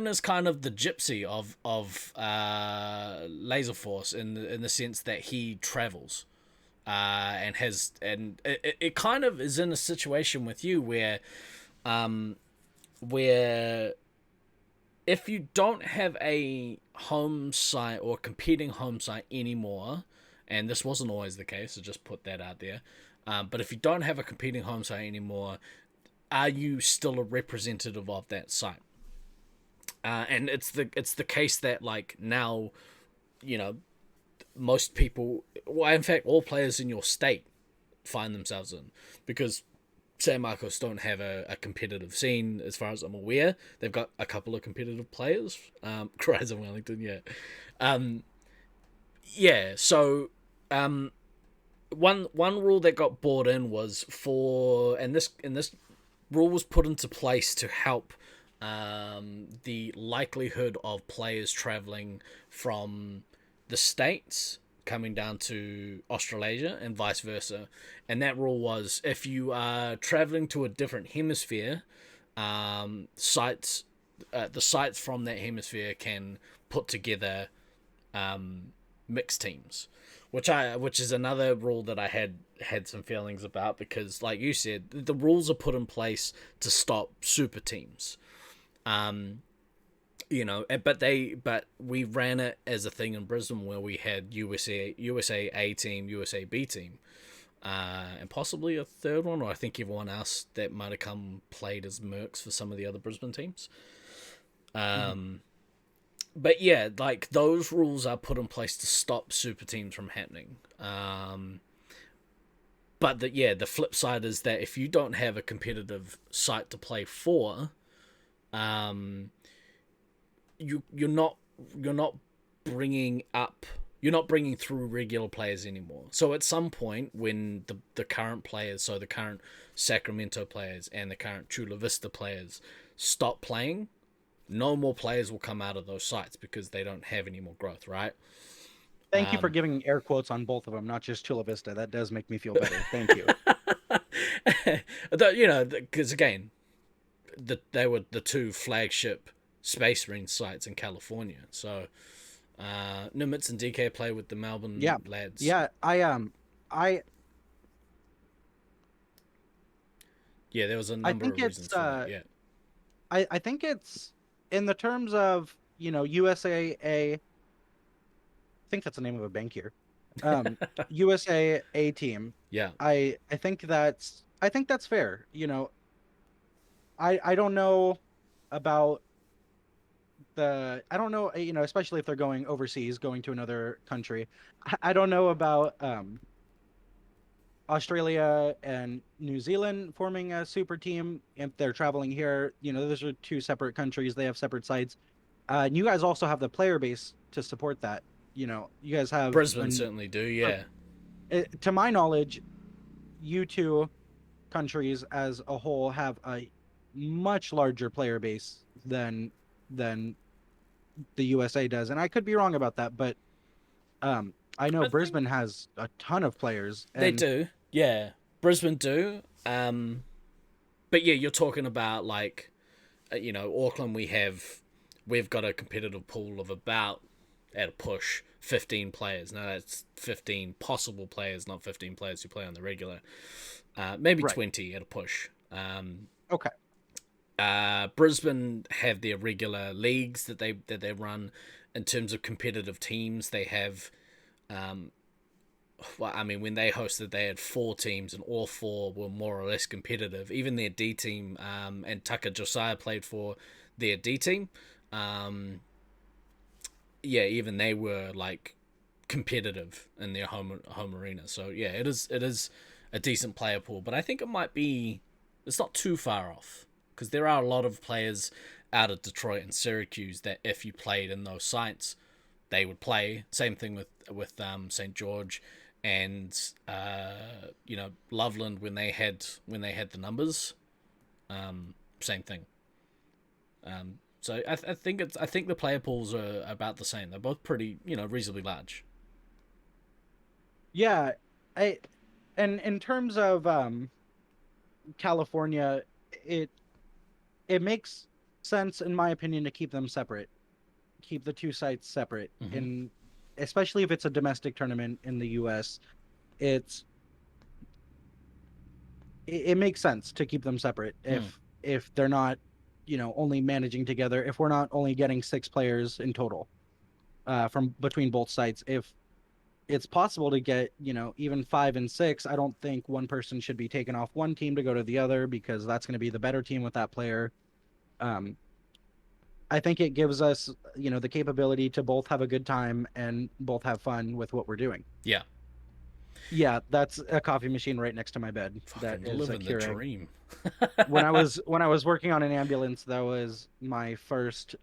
is kind of the gypsy of Laserforce in the sense that he travels and it kind of is in a situation with you where if you don't have a home site or competing home site anymore, and this wasn't always the case, so just put that out there, but if you don't have a competing home site anymore, are you still a representative of that site? And it's the case that like now, most people, well, in fact, all players in your state find themselves in, because San Marcos don't have a competitive scene as far as I'm aware. They've got a couple of competitive players. Cries in Wellington, yeah. Yeah, so one rule that got brought in was and this rule was put into place to help the likelihood of players traveling from the States coming down to Australasia and vice versa. And that rule was, if you are traveling to a different hemisphere, the sites from that hemisphere can put together mixed teams, which is another rule that I had some feelings about, because like you said, the rules are put in place to stop super teams. But we ran it as a thing in Brisbane where we had USA A team, USA B team, and possibly a third one, or I think everyone else that might have played as mercs for some of the other Brisbane teams. But yeah, like those rules are put in place to stop super teams from happening. But the flip side is that if you don't have a competitive site to play for, you're not bringing through regular players anymore. So at some point, when the current players, so the current Sacramento players and the current Chula Vista players stop playing, no more players will come out of those sites because they don't have any more growth, right? Thank you for giving air quotes on both of them, not just Chula Vista. That does make me feel better. Thank you. Because again, they were the two flagship Space Marine sites in California. So Nimitz and DK play with the Melbourne lads. Yeah, yeah, there was a number of reasons for that. Yeah, I think it's in the terms of USA A. I think that's the name of a bank here. USA A team. Yeah. I think that's fair. I don't know about I don't know, especially if they're going overseas, going to another country. I don't know about Australia and New Zealand forming a super team if they're traveling here. Those are two separate countries. They have separate sites. And you guys also have the player base to support that. You guys have Brisbane certainly do, yeah. To my knowledge, you two countries as a whole have a much larger player base than the USA does, and I could be wrong about that, but I know Brisbane has a ton of players. They do, yeah. Brisbane do, but yeah, you're talking about like, Auckland. We've got a competitive pool of about, at a push, 15 players. Now that's 15 possible players, not 15 players who play on the regular. Maybe right. 20 at a push. Okay. Brisbane have their regular leagues that they run. In terms of competitive teams, they have when they hosted, they had 4 teams and all 4 were more or less competitive. Even their D team, and Tucker Josiah played for their D team. Even they were like competitive in their home arena. So yeah, it is a decent player pool, but I think it's not too far off. Because there are a lot of players out of Detroit and Syracuse that if you played in those sites, they would play. Same thing with St. George and Loveland when they had the numbers. same thing. So I think the player pools are about the same. They're both pretty, reasonably large. Yeah, and in terms of California, it it makes sense in my opinion to keep them separate, keep the two sites separate, Mhm. and especially if it's a domestic tournament in the U.S. It's it makes sense to keep them separate if they're not, only managing together. If we're not only getting 6 players in total, from between both sites, if it's possible to get, even 5 and 6, I don't think one person should be taken off one team to go to the other because that's going to be the better team with that player. Um, I think it gives us, the capability to both have a good time and both have fun with what we're doing. Yeah. Yeah, that's a coffee machine right next to my bed. That Fucking is a living the Keurig. dream. When I was working on an ambulance, that was my first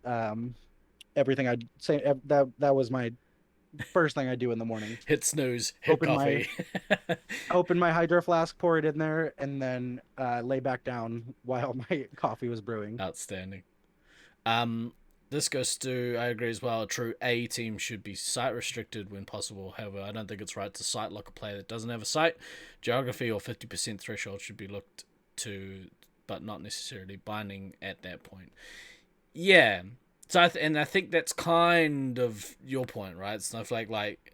everything I'd say. That was my first thing I do in the morning. Hit snooze, hit Open my coffee. open my hydro flask, pour it in there, and then lay back down while my coffee was brewing. Outstanding. This goes to, I agree as well, a true A team should be site restricted when possible. However, I don't think it's right to site lock a player that doesn't have a site. Geography or 50% threshold should be looked to, but not necessarily binding at that point. Yeah. So I think that's kind of your point, right? Snowflake, like,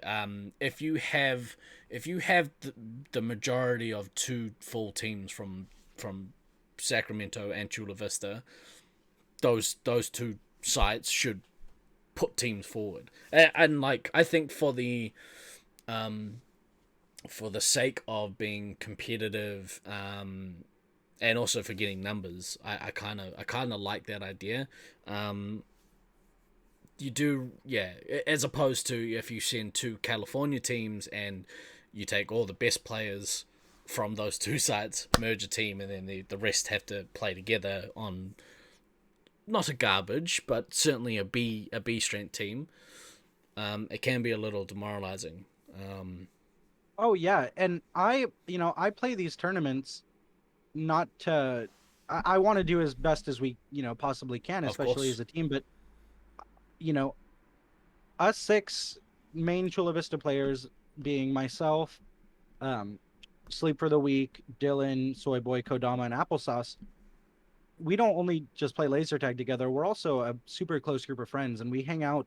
if you have the majority of 2 full teams from Sacramento and Chula Vista, those 2 sites should put teams forward, and like I think for the sake of being competitive, and also for getting numbers, I kind of like that idea. You do, yeah, as opposed to if you send 2 California teams and you take all the best players from those 2 sites, merge a team, and then the rest have to play together on not a garbage, but certainly a B strength team. It can be a little demoralizing. Oh yeah, and I play these tournaments not to. I want to do as best as we possibly can, Of especially course. as a team. But you know, us 6 main Chula Vista players, being myself, um, Sleep for the Week, Dylan, Soy Boy, Kodama, and Applesauce. We don't only just play laser tag together. We're also a super close group of friends, and we hang out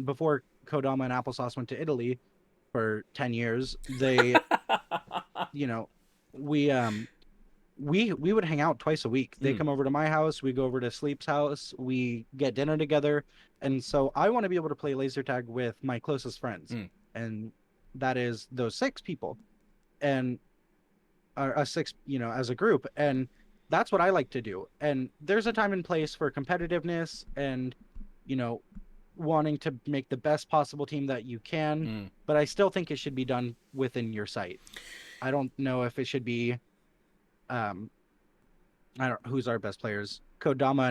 before Kodama and Applesauce went to Italy for 10 years. They, you know, we we would hang out twice a week. They come over to my house, we go over to Sleep's house, we get dinner together. And so I want to be able to play laser tag with my closest friends. And that is those 6 people. And us 6, as a group. And that's what I like to do. And there's a time and place for competitiveness and, you know, wanting to make the best possible team that you can. But I still think it should be done within your site. I don't know if it should be I don't who's our best players. Kodama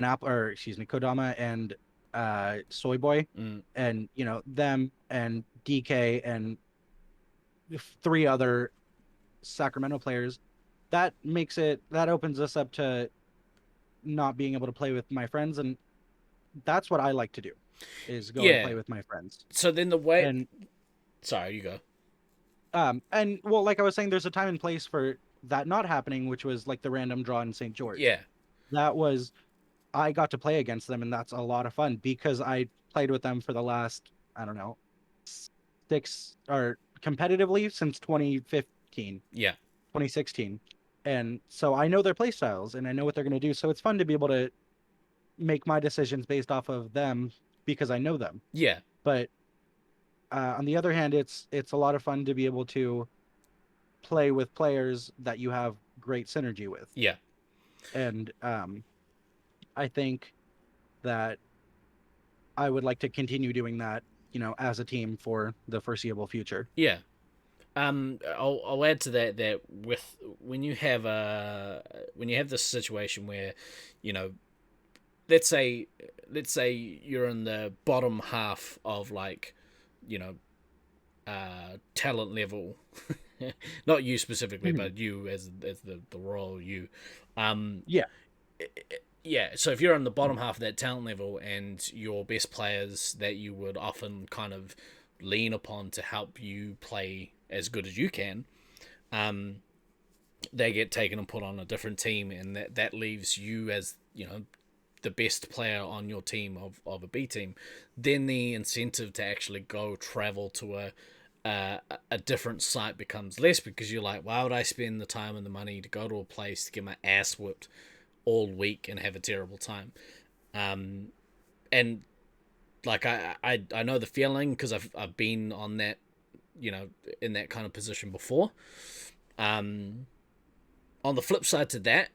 and Soy Boy, and them and DK and 3 other Sacramento players. That opens us up to not being able to play with my friends, and that's what I like to do, is go and Yeah. play with my friends. So then the way, And sorry, you go. and well, like I was saying, there's a time and place for that not happening, which was like the random draw in St. George. Yeah. That was I got to play against them, and that's a lot of fun because I played with them for the last, I don't know, 6 or competitively since 2015, Yeah. 2016. And so I know their play styles and I know what they're going to do. So it's fun to be able to make my decisions based off of them because I know them. Yeah. But on the other hand, it's a lot of fun to be able to play with players that you have great synergy with. Yeah. And I think that I would like to continue doing that, as a team for the foreseeable future. Yeah. I'll add to that with when you have this situation where, let's say you're in the bottom half of like, talent level, not you specifically, but you as the royal you. Yeah. yeah, so if you're on the bottom half of that talent level and your best players that you would often kind of lean upon to help you play as good as you can, they get taken and put on a different team, and that leaves you as, the best player on your team of a B team. Then the incentive to actually go travel to a different site becomes less, because you're like, why would I spend the time and the money to go to a place to get my ass whipped all week and have a terrible time? And like I know the feeling, because I've been on that, in that kind of position before. On the flip side to that,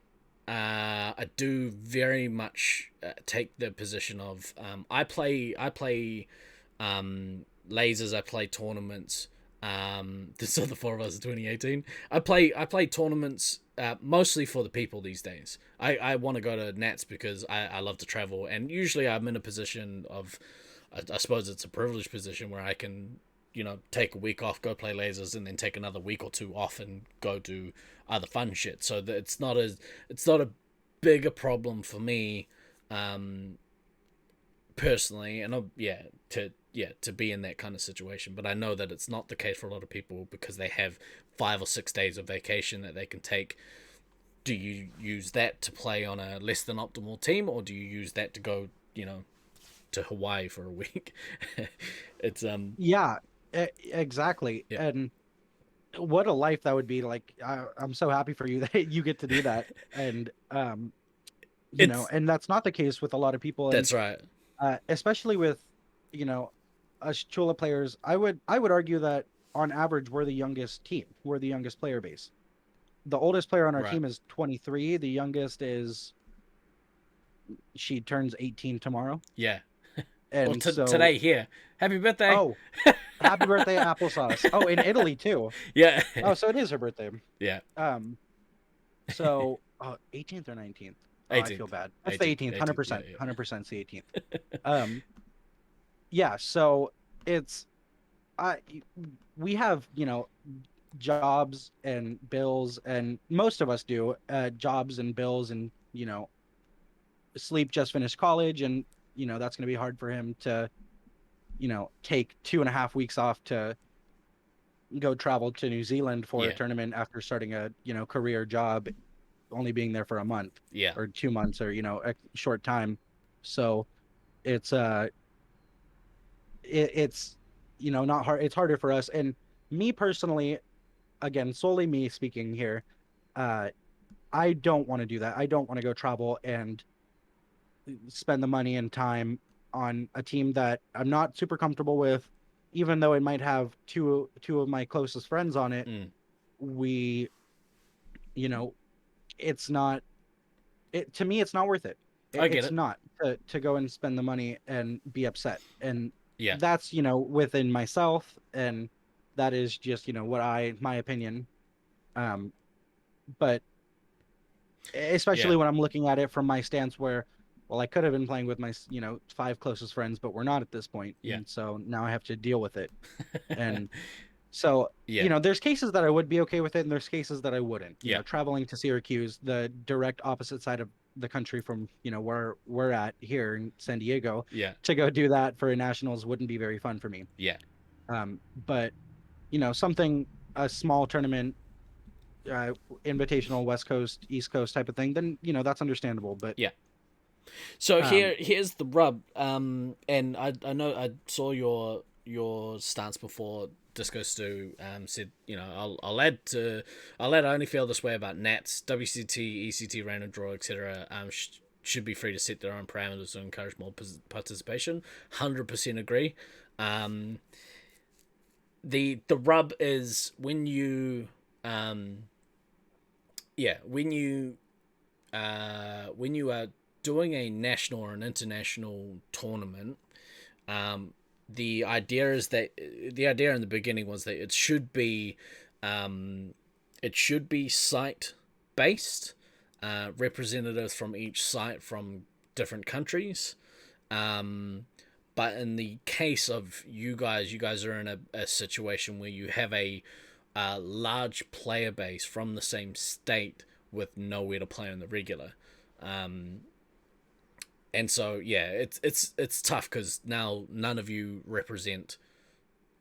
I do very much take the position of I play lasers, I play tournaments. This are the four of us in 2018. I play tournaments mostly for the people these days. I want to go to Nats because I love to travel, and usually I'm in a position of, I suppose it's a privileged position where I can, take a week off, go play lasers, and then take another week or two off and go do other fun shit. So that it's not a bigger problem for me, personally, and to be in that kind of situation. But I know that it's not the case for a lot of people, because they have 5 or 6 days of vacation that they can take. Do you use that to play on a less than optimal team, or do you use that to go, to Hawaii for a week? It's Yeah, exactly. Yeah. And what a life that would be. Like, I'm so happy for you that you get to do that. And and that's not the case with a lot of people. And, that's right. especially with, us Chula players. I would argue that on average we're the youngest team. We're the youngest player base. The oldest player on our Right. team is 23. The youngest is, she turns 18 tomorrow. Yeah. And Well, so today here. Happy birthday. Oh, happy birthday, applesauce. Oh, in Italy too. Yeah. Oh, so it is her birthday. Yeah. So 18th or 19th? Oh, I 18th. feel bad. That's the 18th, 100%. Yeah. 100% it's the 18th. Yeah, so it's we have, jobs and bills, and most of us do, jobs and bills, and, Sleep just finished college, and, that's going to be hard for him to, take 2.5 weeks off to go travel to New Zealand for Yeah. a tournament after starting a, career job, only being there for a month Yeah. or 2 months, or, a short time. So it's it's not hard. It's harder for us. And me personally, again, solely me speaking here, I don't want to do that. I don't want to go travel and spend the money and time on a team that I'm not super comfortable with, even though it might have two of my closest friends on it. We, it's not, to me, it's not worth it. I get It's it. not to go and spend the money and be upset. And Yeah. that's, within myself, and that is just, my opinion. But especially when I'm looking at it from my stance where, well, I could have been playing with my, 5 closest friends, but we're not at this point. Yeah. And so now I have to deal with it. And so, Yeah. there's cases that I would be okay with it, and there's cases that I wouldn't. Yeah. Traveling to Syracuse, the direct opposite side of the country from, where we're at here in San Diego, Yeah. to go do that for a nationals wouldn't be very fun for me. Yeah. But, something, a small tournament, invitational West Coast, East Coast type of thing, then, that's understandable. But Yeah. So here's the rub. And I know I saw your stance before. Disco Stew said, I'll add I only feel this way about Nats, WCT, ECT, random draw, etc. Should be free to set their own parameters to encourage more participation. 100% agree. The rub is when you when you are doing a national or an international tournament, the idea in the beginning was that it should be site based, representatives from each site from different countries. But in the case of you guys are in a situation where you have a large player base from the same state with nowhere to play on the regular. And so yeah, it's tough because now none of you represent,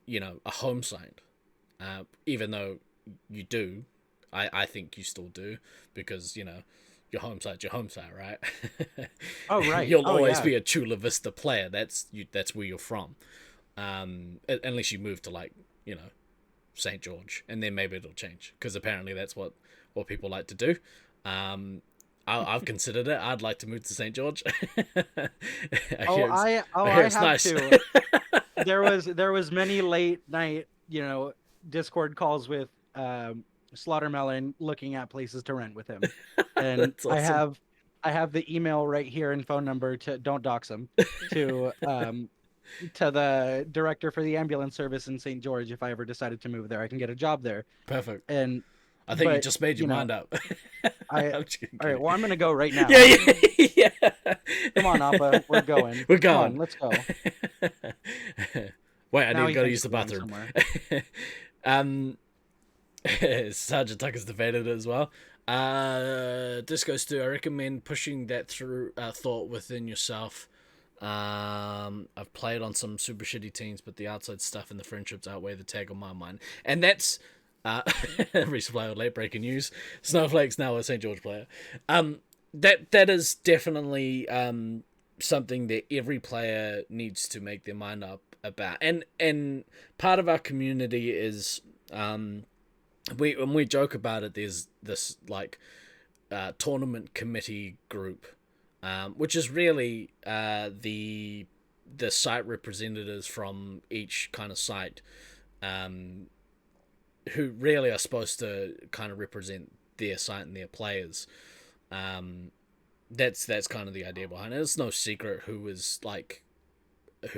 a home site, even though you do. I think you still do because your home site's your home site, right? Oh, right. You'll Oh, always yeah. be a Chula Vista player. That's where you're from, unless you move to like St. George, and then maybe it'll change because apparently that's what people like to do. I've considered it. I'd like to move to St. George. I hear I it's have nice. to. There was many late night, Discord calls with Slaughtermelon looking at places to rent with him, and That's awesome. I have the email right here and phone number to don't dox him to the director for the ambulance service in St. George if I ever decided to move there. I can get a job there. Perfect. And I think you but just made your mind up. I I'm just all right, kidding. well I'm gonna go right now. Yeah, yeah. Come on, Appa, we're going. We're Come going. on, let's go. Wait, I Now need to he go to thinks use the we're going bathroom. somewhere. um, Sergeant Tucker's debated it as well. Disco Stu, I recommend pushing that through thought within yourself. I've played on some super shitty teams, but the outside stuff and the friendships outweigh the tag on my mind. And that's Resupply with late breaking news. Snowflake's now a St. George player. That is definitely something that every player needs to make their mind up about. And part of our community is when we joke about it, there's this like tournament committee group, which is really the site representatives from each kind of site, who really are supposed to kind of represent their site and their players. That's kind of the idea behind it. It's no secret who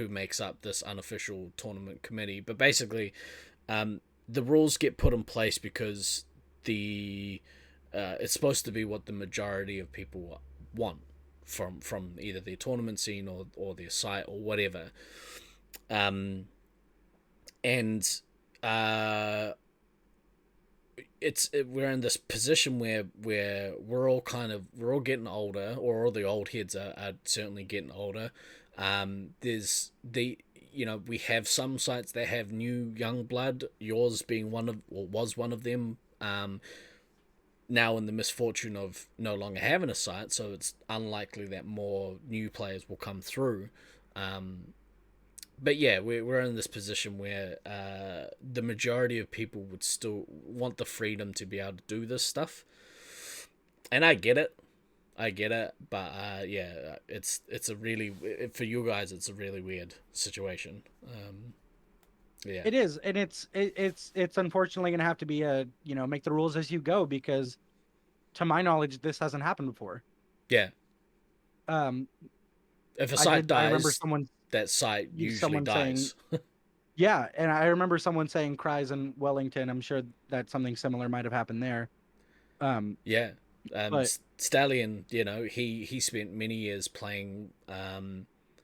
makes up this unofficial tournament committee, but basically, the rules get put in place because it's supposed to be what the majority of people want from either their tournament scene or their site or whatever. And we're in this position where we're all getting older, or all the old heads are certainly getting older. There's we have some sites that have new young blood, yours being was one of them, now in the misfortune of no longer having a site, so it's unlikely that more new players will come through. But yeah, we're in this position where the majority of people would still want the freedom to be able to do this stuff, and I get it, but yeah, it's a really, for you guys, it's a really weird situation. Yeah, It is, and it's unfortunately gonna have to be make the rules as you go, because to my knowledge this hasn't happened before. yeah. Um, If a site I remember dies, someone that site usually someone saying, dies. yeah, and I remember someone saying cries in Wellington. I'm sure that something similar might have happened there. Yeah. But Stallion, he spent many years playing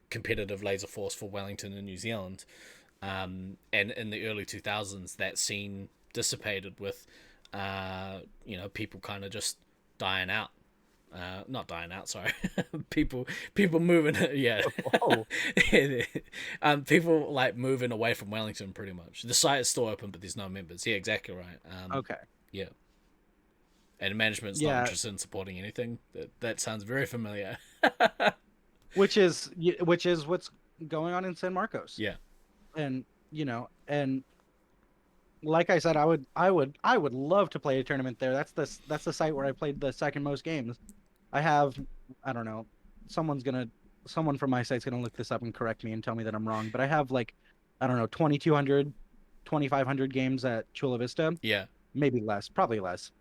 competitive Laserforce for Wellington in New Zealand. And in the early 2000s, that scene dissipated with, people kind of just dying out. Not dying out, sorry. people moving, yeah. oh, People like moving away from Wellington pretty much. The site is still open, but there's no members. Yeah, exactly right. okay. Yeah. And management's not interested in supporting anything. That sounds very familiar. Which is what's going on in San Marcos. Yeah. And and like I said, I would love to play a tournament there. That's the site where I played the second most games. I don't know, someone from my site's gonna look this up and correct me and tell me that I'm wrong, but I have like, I don't know, 2,200, 2,500 games at Chula Vista. Yeah. Maybe less, probably less.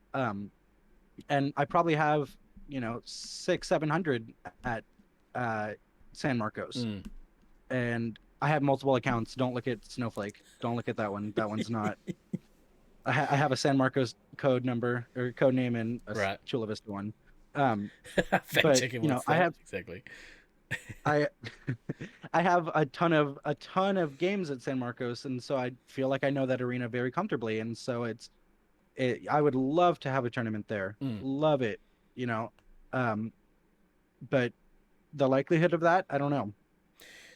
And I probably have 600-700 at San Marcos. And I have multiple accounts. Don't look at Snowflake. Don't look at that one. That one's not. I have a San Marcos code number or code name and a Chula Vista one. Fact checking I have exactly. I I have a ton of games at San Marcos, and so I feel like I know that arena very comfortably, and so I would love to have a tournament there. Love it, but the likelihood of that, I don't know.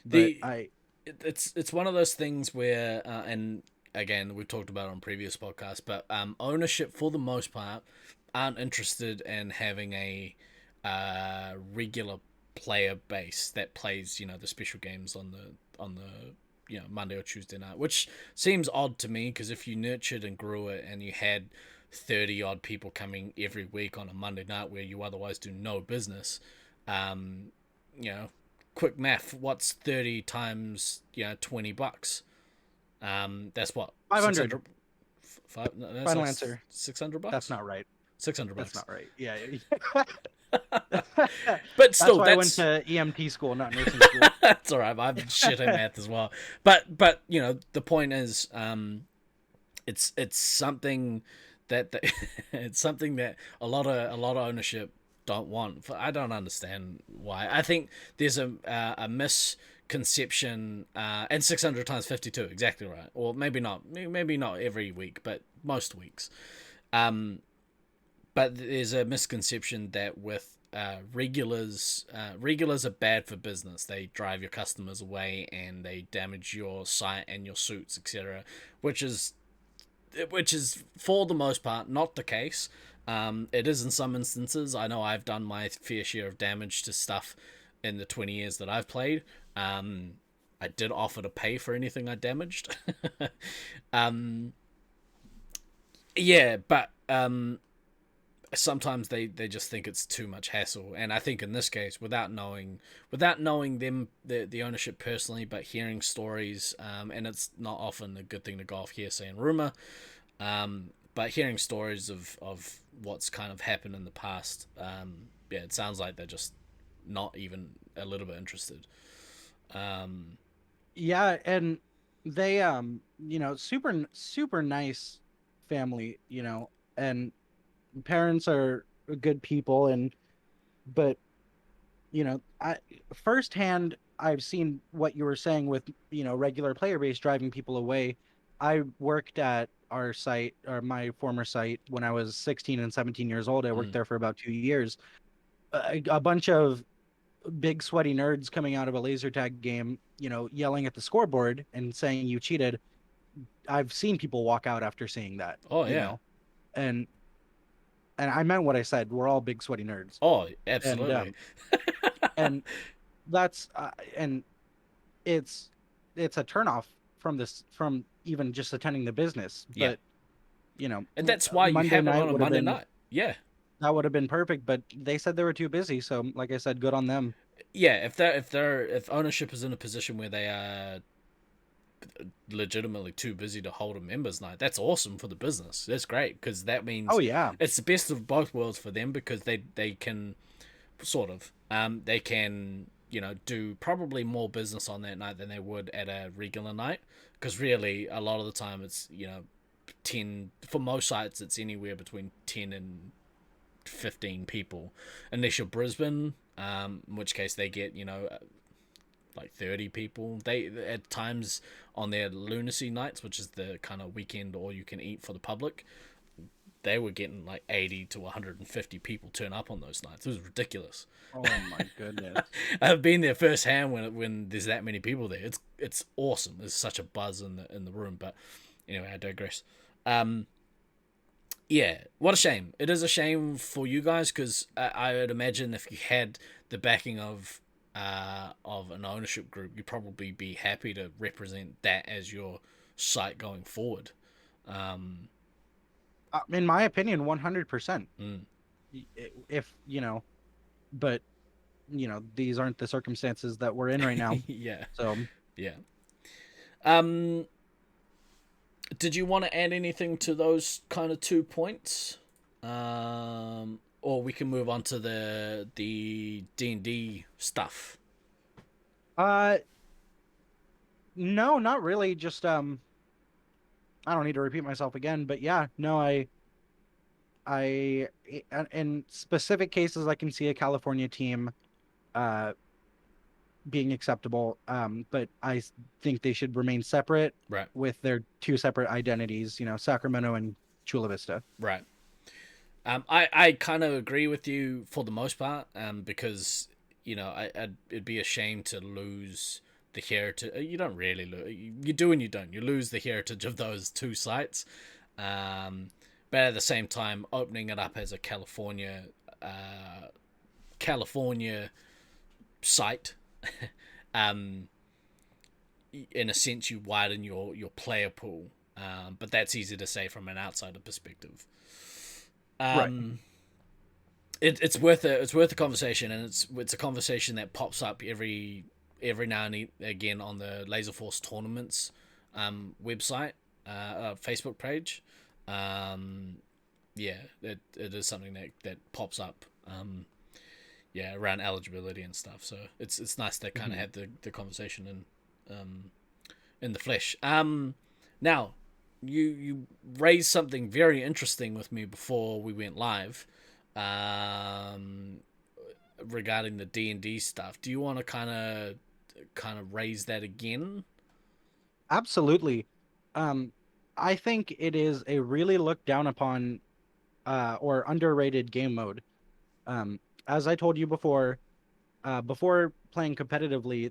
But The it's one of those things where and again we've talked about it on previous podcasts, but ownership for the most part aren't interested in having a regular player base that plays the special games on the Monday or Tuesday night, which seems odd to me because if you nurtured and grew it and you had 30 odd people coming every week on a Monday night where you otherwise do no business, um, you know, quick math, what's 30 times $20? That's what 500. 600. No, that's Final like answer. $600. That's not right. 600 That's bucks. not right. Yeah. But That's still, why I went to EMT school, not nursing school. that's all right. I'm shit at math as well. But the point is, it's something that it's something that a lot of ownership don't want. I don't understand why. I think there's a misconception, and 600 times 52, exactly right. Or maybe not every week, but most weeks. But there's a misconception that with regulars are bad for business. They drive your customers away and they damage your site and your suits, etc. Which is for the most part not the case. It is in some instances. I know I've done my fair share of damage to stuff in the 20 years that I've played. I did offer to pay for anything I damaged. Yeah, but sometimes they just think it's too much hassle, and I think in this case, without knowing them, the ownership personally, but hearing stories, and it's not often a good thing to go off hearsay and rumor, but hearing stories of what's kind of happened in the past, yeah, it sounds like they're just not even a little bit interested. Yeah, and they super nice family, and parents are good people, and but I firsthand I've seen what you were saying with regular player base driving people away. I worked at our site, or my former site, when I was 16 and 17 years old. I worked Mm. there for about 2 years. A bunch of big sweaty nerds coming out of a laser tag game, yelling at the scoreboard and saying you cheated. I've seen people walk out after seeing that, Oh yeah. and I meant what I said. We're all big sweaty nerds, Oh, and absolutely. and that's and it's a turnoff from even just attending the business. Yeah, But and that's why you Monday have it night on a would have Monday been night. Yeah. that would have been perfect. But they said they were too busy. So like I said, good on them. Yeah, if ownership is in a position where they are legitimately too busy to hold a members night, that's awesome for the business. That's great because that Oh means yeah, it's the best of both worlds for them because they can sort of they can do probably more business on that night than they would at a regular night because really a lot of the time it's 10 for most sites it's anywhere between 10 and 15 people unless you're Brisbane, in which case they get like 30 people. They at times on their lunacy nights, which is the kind of weekend all you can eat for the public, they were getting like 80 to 150 people turn up on those nights. It was ridiculous. oh my goodness. I've been there firsthand when there's that many people there. It's awesome. There's such a buzz in the room. But anyway, I digress. Yeah, what a shame. It is a shame for you guys because I would imagine if you had the backing of an ownership group, you'd probably be happy to represent that as your site going forward. In my opinion, 100%. Mm. If but these aren't the circumstances that we're in right now. Yeah, So yeah. Um, did you want to add anything to those kind of 2 points? Or we can move on to the D&D stuff. no, not really. Just I don't need to repeat myself again, but yeah, no, in specific cases, I can see a California team uh, being acceptable, but think they should remain separate Right, with their two separate identities, Sacramento and Chula Vista. right. I kind of agree with you for the most part, because it'd be a shame to lose the heritage. You don't really lose. You do and you don't. You lose the heritage of those two sites. But at the same time, opening it up as a California site, in a sense, you widen your player pool. But that's easy to say from an outsider perspective. Right. It's worth a conversation, and it's a conversation that pops up every now and again on the Laserforce tournaments website, Facebook page. Yeah, it is something that pops up. Around eligibility and stuff. So it's nice to kind of have the conversation in the flesh. Now you raised something very interesting with me before we went live, regarding the D&D stuff. Do you want to kind of raise that again? Absolutely. I think it is a really looked down upon or underrated game mode. As I told you before playing competitively,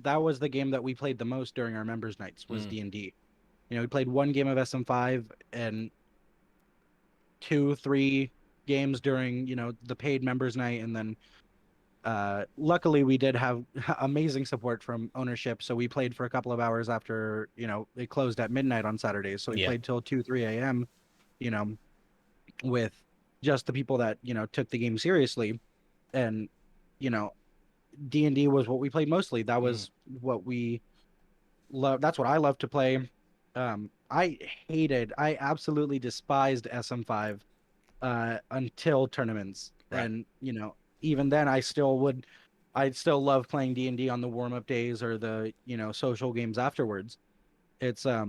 that was the game that we played the most during our members' nights was D&D. We played one game of SM5 and 2-3 games during, the paid members' night, and then luckily we did have amazing support from ownership, so we played for a couple of hours after, it closed at midnight on Saturdays. So we played till 2-3 a.m., with just the people that, took the game seriously. And, D&D was what we played mostly. That was what we love. That's what I love to play. I absolutely despised SM5 until tournaments. Right. And, even then I'd still love playing D&D on the warm-up days or the, social games afterwards. It's a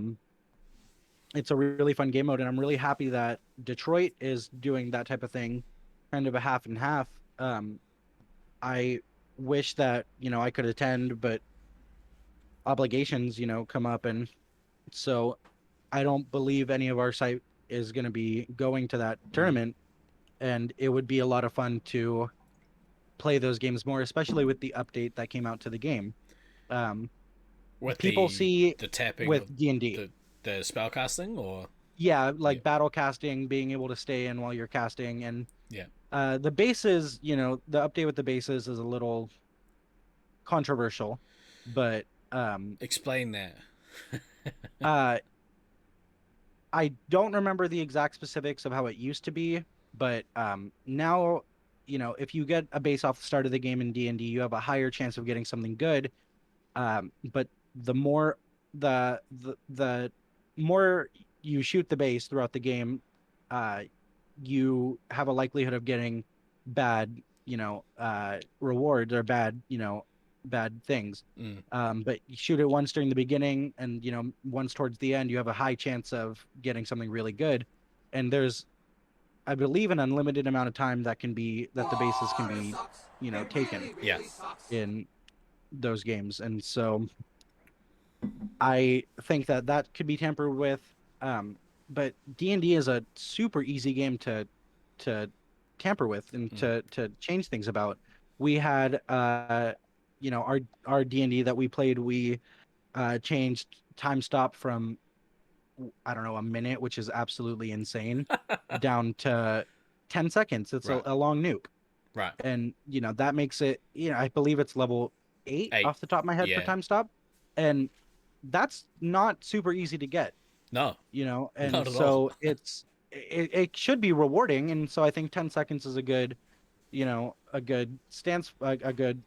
really fun game mode, and I'm really happy that Detroit is doing that type of thing, kind of a half and half. I wish that, I could attend, but obligations, come up, and so I don't believe any of our site is going to be going to that tournament, and it would be a lot of fun to play those games more, especially with the update that came out to the game. With People see the tapping with of D&D. the spellcasting, or Yeah, like battle casting, being able to stay in while you're casting, and yeah. the bases, the update with the bases is a little controversial, but Explain that. uh, I don't remember the exact specifics of how it used to be, but now, if you get a base off the start of the game in D&D, you have a higher chance of getting something good. But the more the more you shoot the base throughout the game, you have a likelihood of getting bad, rewards or bad things. But you shoot it once during the beginning, and once towards the end, you have a high chance of getting something really good. And there's, I believe, an unlimited amount of time that the bases can be, taken in those games. And so I think that could be tampered with. But D&D is a super easy game to tamper with and to change things about. We had our D&D that we played, we changed time stop from, I don't know, a minute, which is absolutely insane, down to 10 seconds. It's Right. a long nuke. Right. And that makes it, I believe it's level 8 off the top of my head for time stop, and that's not super easy to get. No. And Not at so all. it should be rewarding, and so I think 10 seconds is a good a good stance, a good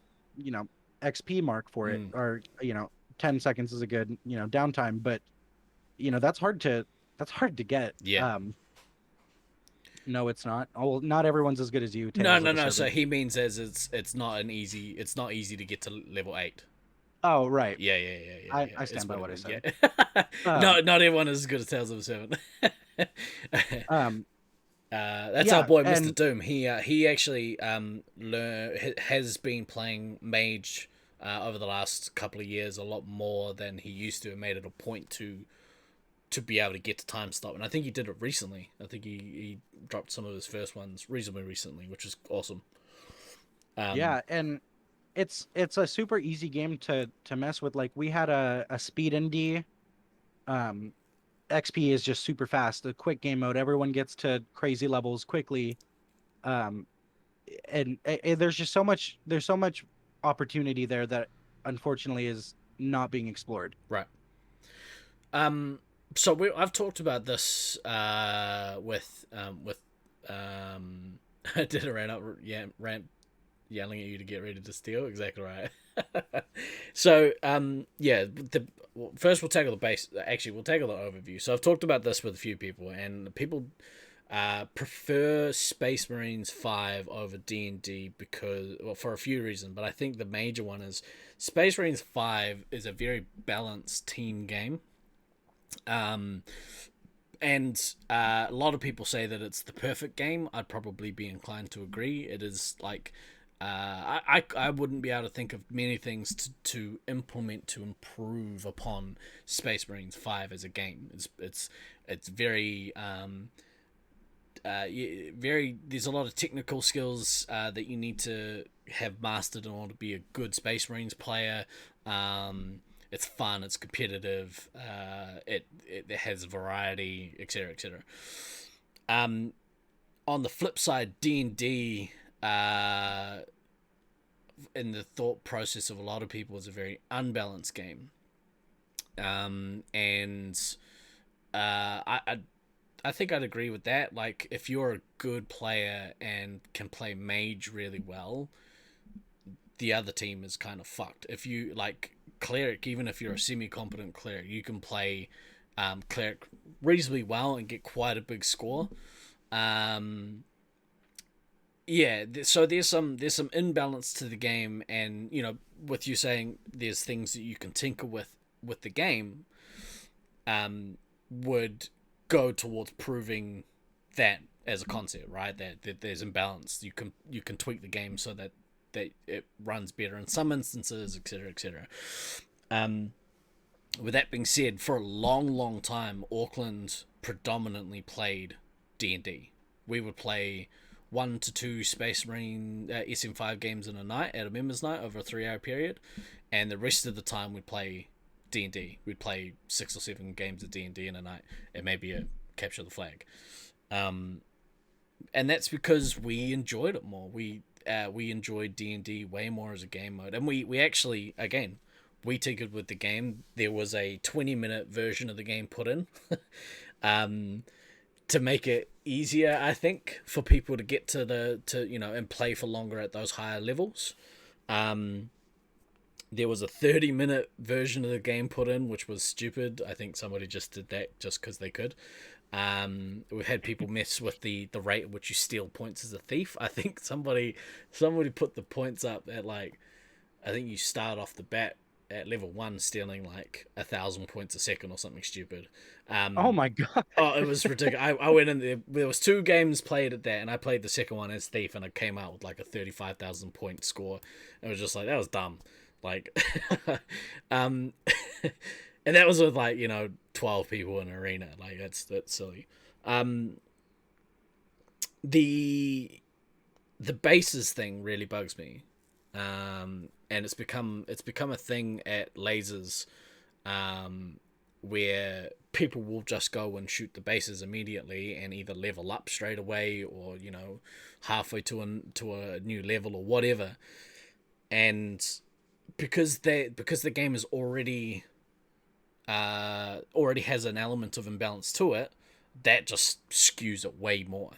XP mark for it, or 10 seconds is a good downtime. But that's hard to get. Yeah. No, it's not. Oh, well, not everyone's as good as you. No. Tales of the So Serpent. he means as it's not easy to get to level 8. Oh, right. Yeah. I stand by what I said. Yeah. No, not everyone is as good as Tales of the Seven. That's our boy, Mr. Doom. He actually has been playing Mage over the last couple of years a lot more than he used to, and made it a point to be able to get to time stop. And I think he did it recently. I think he dropped some of his first ones reasonably recently, which is awesome. Yeah, and it's a super easy game to mess with. Like we had a speed indie. Um, XP is just super fast. The quick game mode, everyone gets to crazy levels quickly. Um, and there's so much opportunity there that unfortunately is not being explored. Right. Um, so I've talked about this with I did a rant yelling at you to get ready to steal. Exactly right. So yeah, first we'll tackle the base. Actually, we'll tackle the overview. So I've talked about this with a few people, and people prefer Space Marines 5 over D&D because, well, for a few reasons, but I think the major one is Space Marines 5 is a very balanced team game. And a lot of people say that it's the perfect game. I'd probably be inclined to agree. It is like I wouldn't be able to think of many things to implement to improve upon Space Marines 5 as a game. It's very very, there's a lot of technical skills that you need to have mastered in order to be a good Space Marines player. It's fun, it's competitive, it has variety, etc., etc. On the flip side, D&D, in the thought process of a lot of people, is a very unbalanced game. And I think I'd agree with that. Like, if you're a good player and can play mage really well, the other team is kind of fucked. If you like cleric, even if you're a semi-competent cleric, you can play cleric reasonably well and get quite a big score. Yeah, so there's some imbalance to the game, and you know, with you saying there's things that you can tinker with the game, would go towards proving that as a concept, right? That there's imbalance. You can tweak the game so that it runs better in some instances, etc., etc. With that being said, for a long time, Auckland predominantly played D&D. We would play 1 to 2 Space Marine SM5 games in a night at a members' night over a 3-hour period, and the rest of the time we'd play D&D. We'd play 6 or 7 games of D&D in a night, and maybe a capture the flag. And that's because we enjoyed it more. We enjoyed D&D way more as a game mode, and we actually, again, we tinkered with the game. There was a 20-minute version of the game put in to make it easier, I think, for people to get to and play for longer at those higher levels. There was a 30-minute version of the game put in, which was stupid. I think somebody just did that just because they could. We've had people mess with the rate at which you steal points as a thief. I think somebody put the points up at, like, I think you start off the bat at level 1 stealing like 1,000 points a second or something stupid. Oh my god! Oh, it was ridiculous. I went in there was 2 games played at that, and I played the second one as thief, and I came out with like a 35,000 point score. It was just like, that was dumb. Like, and that was with, like, 12 people in an arena. Like, that's silly. The bases thing really bugs me. And it's become a thing at lasers, where people will just go and shoot the bases immediately and either level up straight away, or halfway to a new level or whatever. And because the game is already has an element of imbalance to it, that just skews it way more,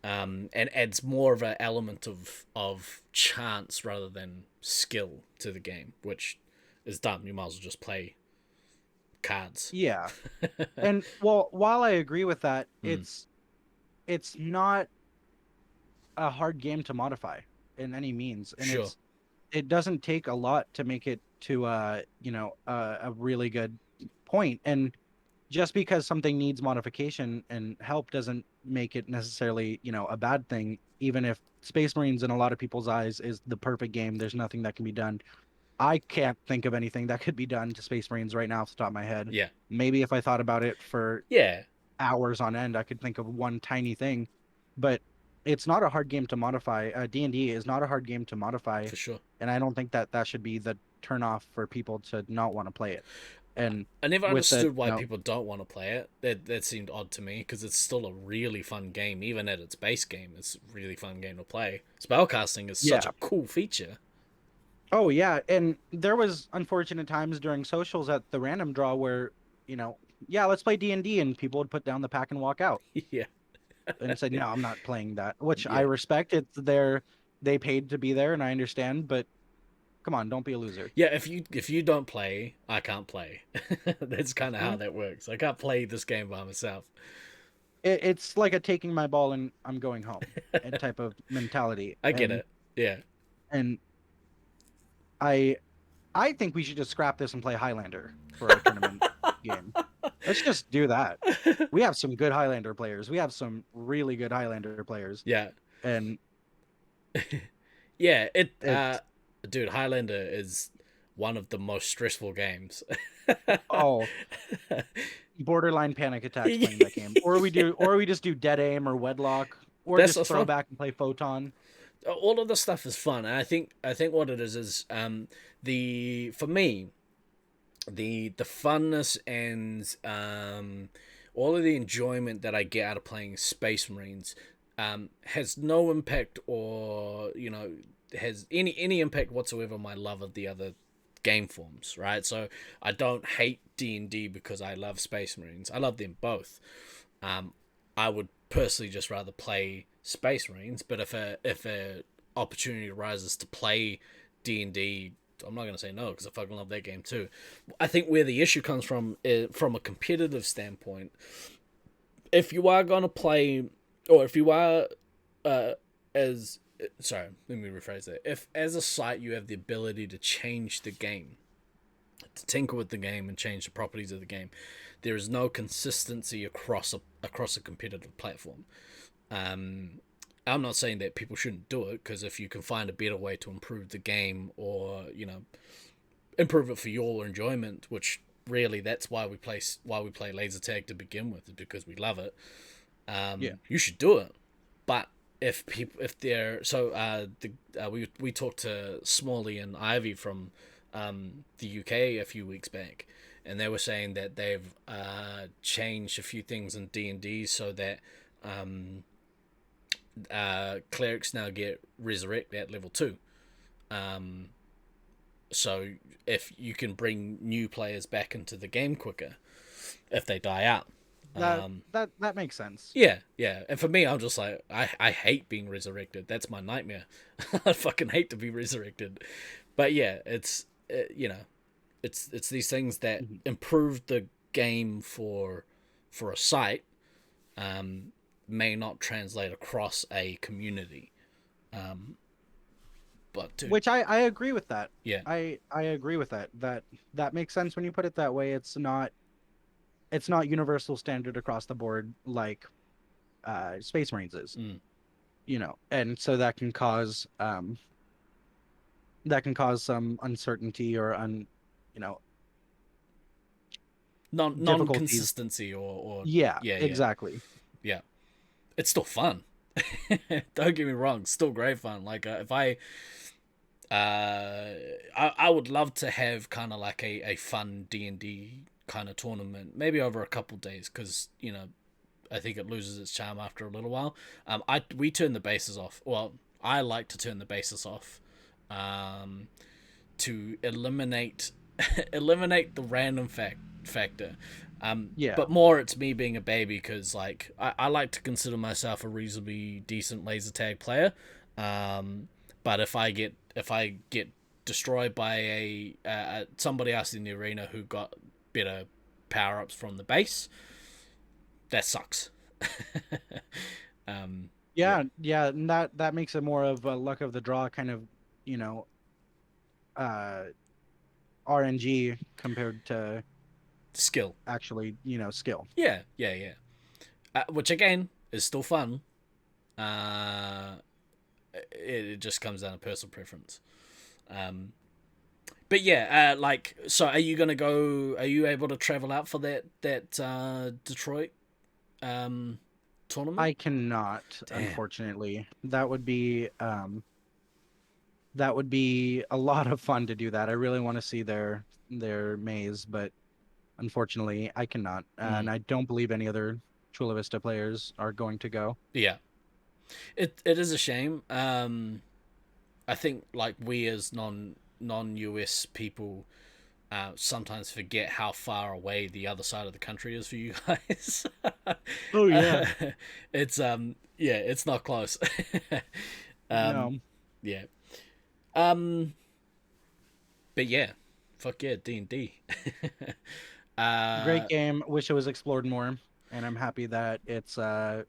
and adds more of an element of chance rather than skill to the game, which is dumb. You might as well just play cards. Yeah, and while I agree with that, it's not a hard game to modify in any means, and Sure. it doesn't take a lot to make it to a really good point. And just because something needs modification and help doesn't make it necessarily a bad thing. Even if Space Marines in a lot of people's eyes is the perfect game, there's nothing that can be done. I can't think of anything that could be done to Space Marines right now off the top of my head. Yeah. Maybe if I thought about it for Yeah. hours on end, I could think of one tiny thing. But it's not a hard game to modify. D&D is not a hard game to modify, For sure. and I don't think that that should be the turn off for people to not want to play it. And I never with the, understood why people don't want to play it. That seemed odd to me because it's still a really fun game, even at its base game. It's a really fun game to play. Spellcasting is such Yeah. a cool feature. oh yeah, and there was unfortunate times during socials at the random draw where, yeah, let's play D&D, and people would put down the pack and walk out Yeah, and said, no, I'm not playing that, which I Yeah. respect. They paid to be there, and I understand, but come on, don't be a loser. yeah. If you don't play, I can't play. That's kind of how Mhm. that works. I can't play this game by myself. It's like a taking my ball and I'm going home type of mentality. I get it. Yeah, And I I think we should just scrap this and play Highlander for our tournament game. Let's just do that. We have some good Highlander players. We have some really good Highlander players. yeah, And yeah. it's Dude, Highlander is one of the most stressful games. oh, borderline panic attacks playing that game. Or we just do dead aim or wedlock, or That's just what's throw fun. back and play photon. All of the stuff is fun, and I think what it is the for me the funness and all of the enjoyment that I get out of playing Space Marines has no impact, or has any impact whatsoever on my love of the other game forms, right? So I don't hate D&D because I love Space Marines. I love them both. I would personally just rather play Space Marines, but if a opportunity arises to play D&D, I'm not going to say no because I fucking love that game too. I think where the issue comes from a competitive standpoint. If you are going to play, or if you are as sorry, let me rephrase that. If as a site you have the ability to change the game, to tinker with the game and change the properties of the game, there is no consistency across a competitive platform. I'm not saying that people shouldn't do it, because if you can find a better way to improve the game, or improve it for your enjoyment, which really that's why we play laser tag to begin with, is because we love it. Yeah. You should do it. But if they're we talked to Smalley and Ivy from the UK a few weeks back, and they were saying that they've changed a few things in D&D so that clerics now get resurrect at level 2. So if you can bring new players back into the game quicker if they die out. That makes sense. Yeah. And for me, I'm just like, I hate being resurrected. That's my nightmare. I fucking hate to be resurrected. But yeah, it's it's these things that improve the game for a site, may not translate across a community. But dude, Which I agree with that. yeah, I agree with that. That makes sense when you put it that way. It's not universal standard across the board like Space Marines is. Mm. And so that can cause some uncertainty or non-consistency or yeah, yeah, exactly. yeah. It's still fun. Don't get me wrong, it's still great fun. Like if I would love to have kind of like a fun D&D kind of tournament, maybe over a couple days, because I think it loses its charm after a little while. We turn the bases off. Well, I like to turn the bases off, to eliminate the random factor. Yeah. But more it's me being a baby, because like I like to consider myself a reasonably decent laser tag player. But if I get destroyed by a somebody else in the arena who got better power ups from the base, that sucks. Yeah, and that makes it more of a luck of the draw kind of, RNG compared to Skill. actually, skill. Yeah. Which again is still fun. It just comes down to personal preference. But yeah, like, so are you gonna go? Are you able to travel out for that Detroit tournament? I cannot, Damn. unfortunately. That would be a lot of fun to do that. I really want to see their maze, but unfortunately, I cannot. And I don't believe any other Chula Vista players are going to go. Yeah, it is a shame. I think like we as non US people sometimes forget how far away the other side of the country is for you guys. Oh yeah. It's yeah, it's not close. No. Yeah. But yeah, fuck yeah, D&D. Great game. Wish it was explored more, and I'm happy that it's gonna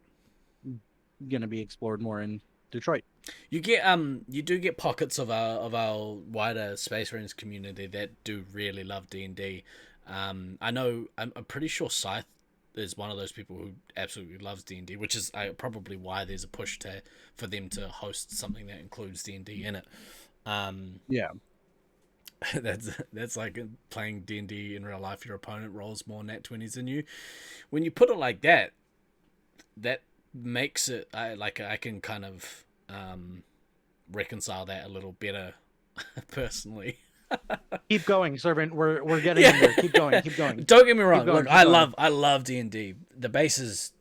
be explored more in Detroit. You do get pockets of our wider Space Marines community that do really love D&D. I know I'm pretty sure Scythe is one of those people who absolutely loves D&D, which is probably why there's a push for them to host something that includes D&D in it. Yeah. That's like playing D&D in real life. Your opponent rolls more nat 20s than you. When you put it like that, that makes it I can kind of reconcile that a little better personally. Keep going, servant. We're getting in there. Keep going. Keep going. Don't get me wrong. going, Look, keep I going. love D&D. The bases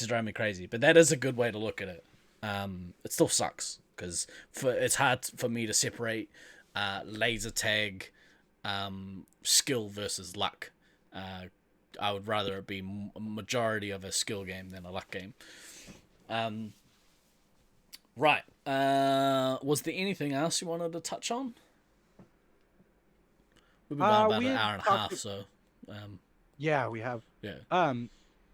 drive me crazy, but that is a good way to look at it. It still sucks because it's hard for me to separate laser tag skill versus luck. I would rather it be a majority of a skill game than a luck game. Right. Was there anything else you wanted to touch on? We've been going about We an had hour and a talked- half, so Yeah, we have. yeah.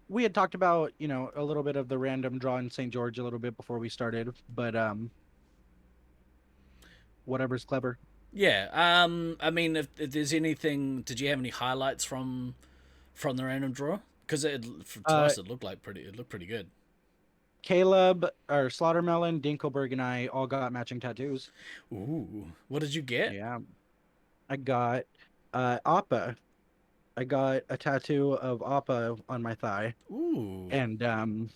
We had talked about, a little bit of the random draw in St. George a little bit before we started, but whatever's clever. Yeah. I mean, if there's anything, did you have any highlights from the random draw? Because to us it looked pretty good. Caleb or Slaughtermelon, Dinkelberg, and I all got matching tattoos. Ooh, what did you get? Yeah. I got Appa. I got a tattoo of Appa on my thigh. Ooh. And So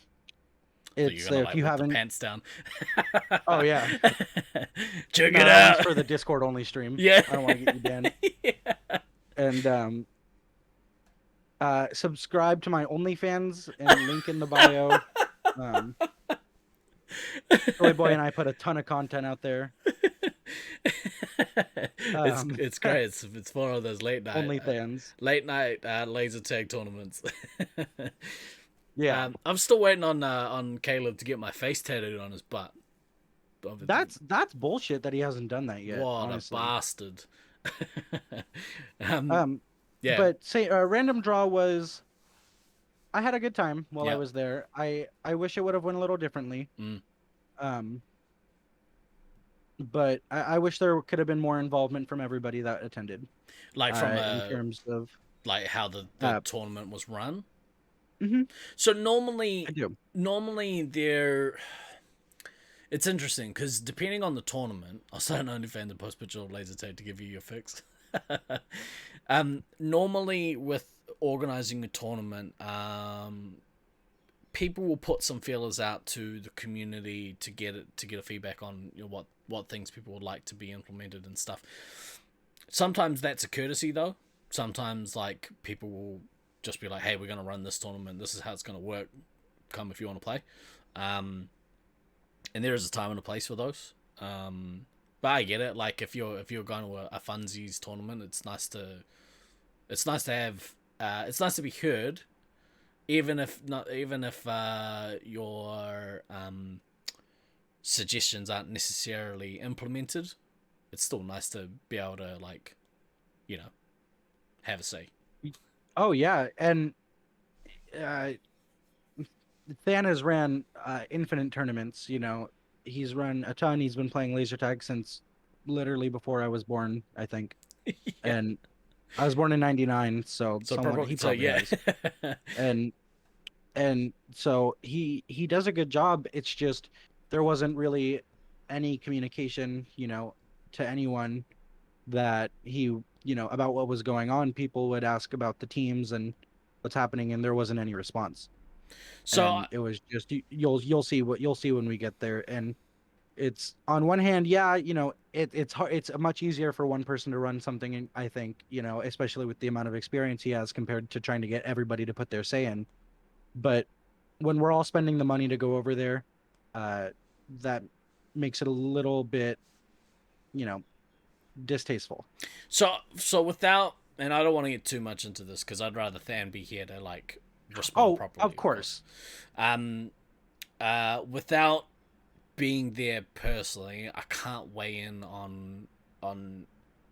it's you're gonna if you rip the haven't. pants down. Oh yeah. Check No, it that one's out for the Discord only stream. Yeah. I don't want to get you banned. Yeah. And subscribe to my OnlyFans and link in the bio. Toy Boy and I put a ton of content out there. It's great. It's one of those late night OnlyFans. laser tag tournaments. Yeah. I'm still waiting on Caleb to get my face tattooed on his butt. That's bullshit that he hasn't done that yet. What honestly. a bastard. Yeah. But say random draw was. I had a good time while I Yeah. was there. I wish it would have went a little differently. But I wish there could have been more involvement from everybody that attended. Like from in terms of like how the tournament was run. Mhm. So normally I do. it's interesting because depending on the tournament, I'll start an OnlyFans and post picture of laser tag to give you your fix. Normally with organizing a tournament, people will put some feelers out to the community to get a feedback on what things people would like to be implemented and stuff. Sometimes that's a courtesy though. Sometimes like people will just be like, hey, we're gonna run this tournament, this is how it's gonna work, come if you want to play. And there is a time and a place for those. But I get it, like if you're going to a funsies tournament, it's nice to have it's nice to be heard, even if your suggestions aren't necessarily implemented. It's still nice to be able to have a say. Oh yeah, and Than has ran infinite tournaments. He's run a ton. He's been playing laser tag since literally before I was born, I think. Yeah. And I was born in '99, so he probably yeah. has. And so he does a good job. It's just there wasn't really any communication, to anyone that he, about what was going on. People would ask about the teams and what's happening, and there wasn't any response. So And it was just you'll see what you'll see when we get there. And it's on one hand, yeah, it's hard, it's much easier for one person to run something, and I think, especially with the amount of experience he has compared to trying to get everybody to put their say in. But when we're all spending the money to go over there, uh that makes it a little bit, you know distasteful. so without, and I don't want to get too much into this because I'd rather Than be here to like respond Oh, properly. of course. Um, without being there personally, I can't weigh in on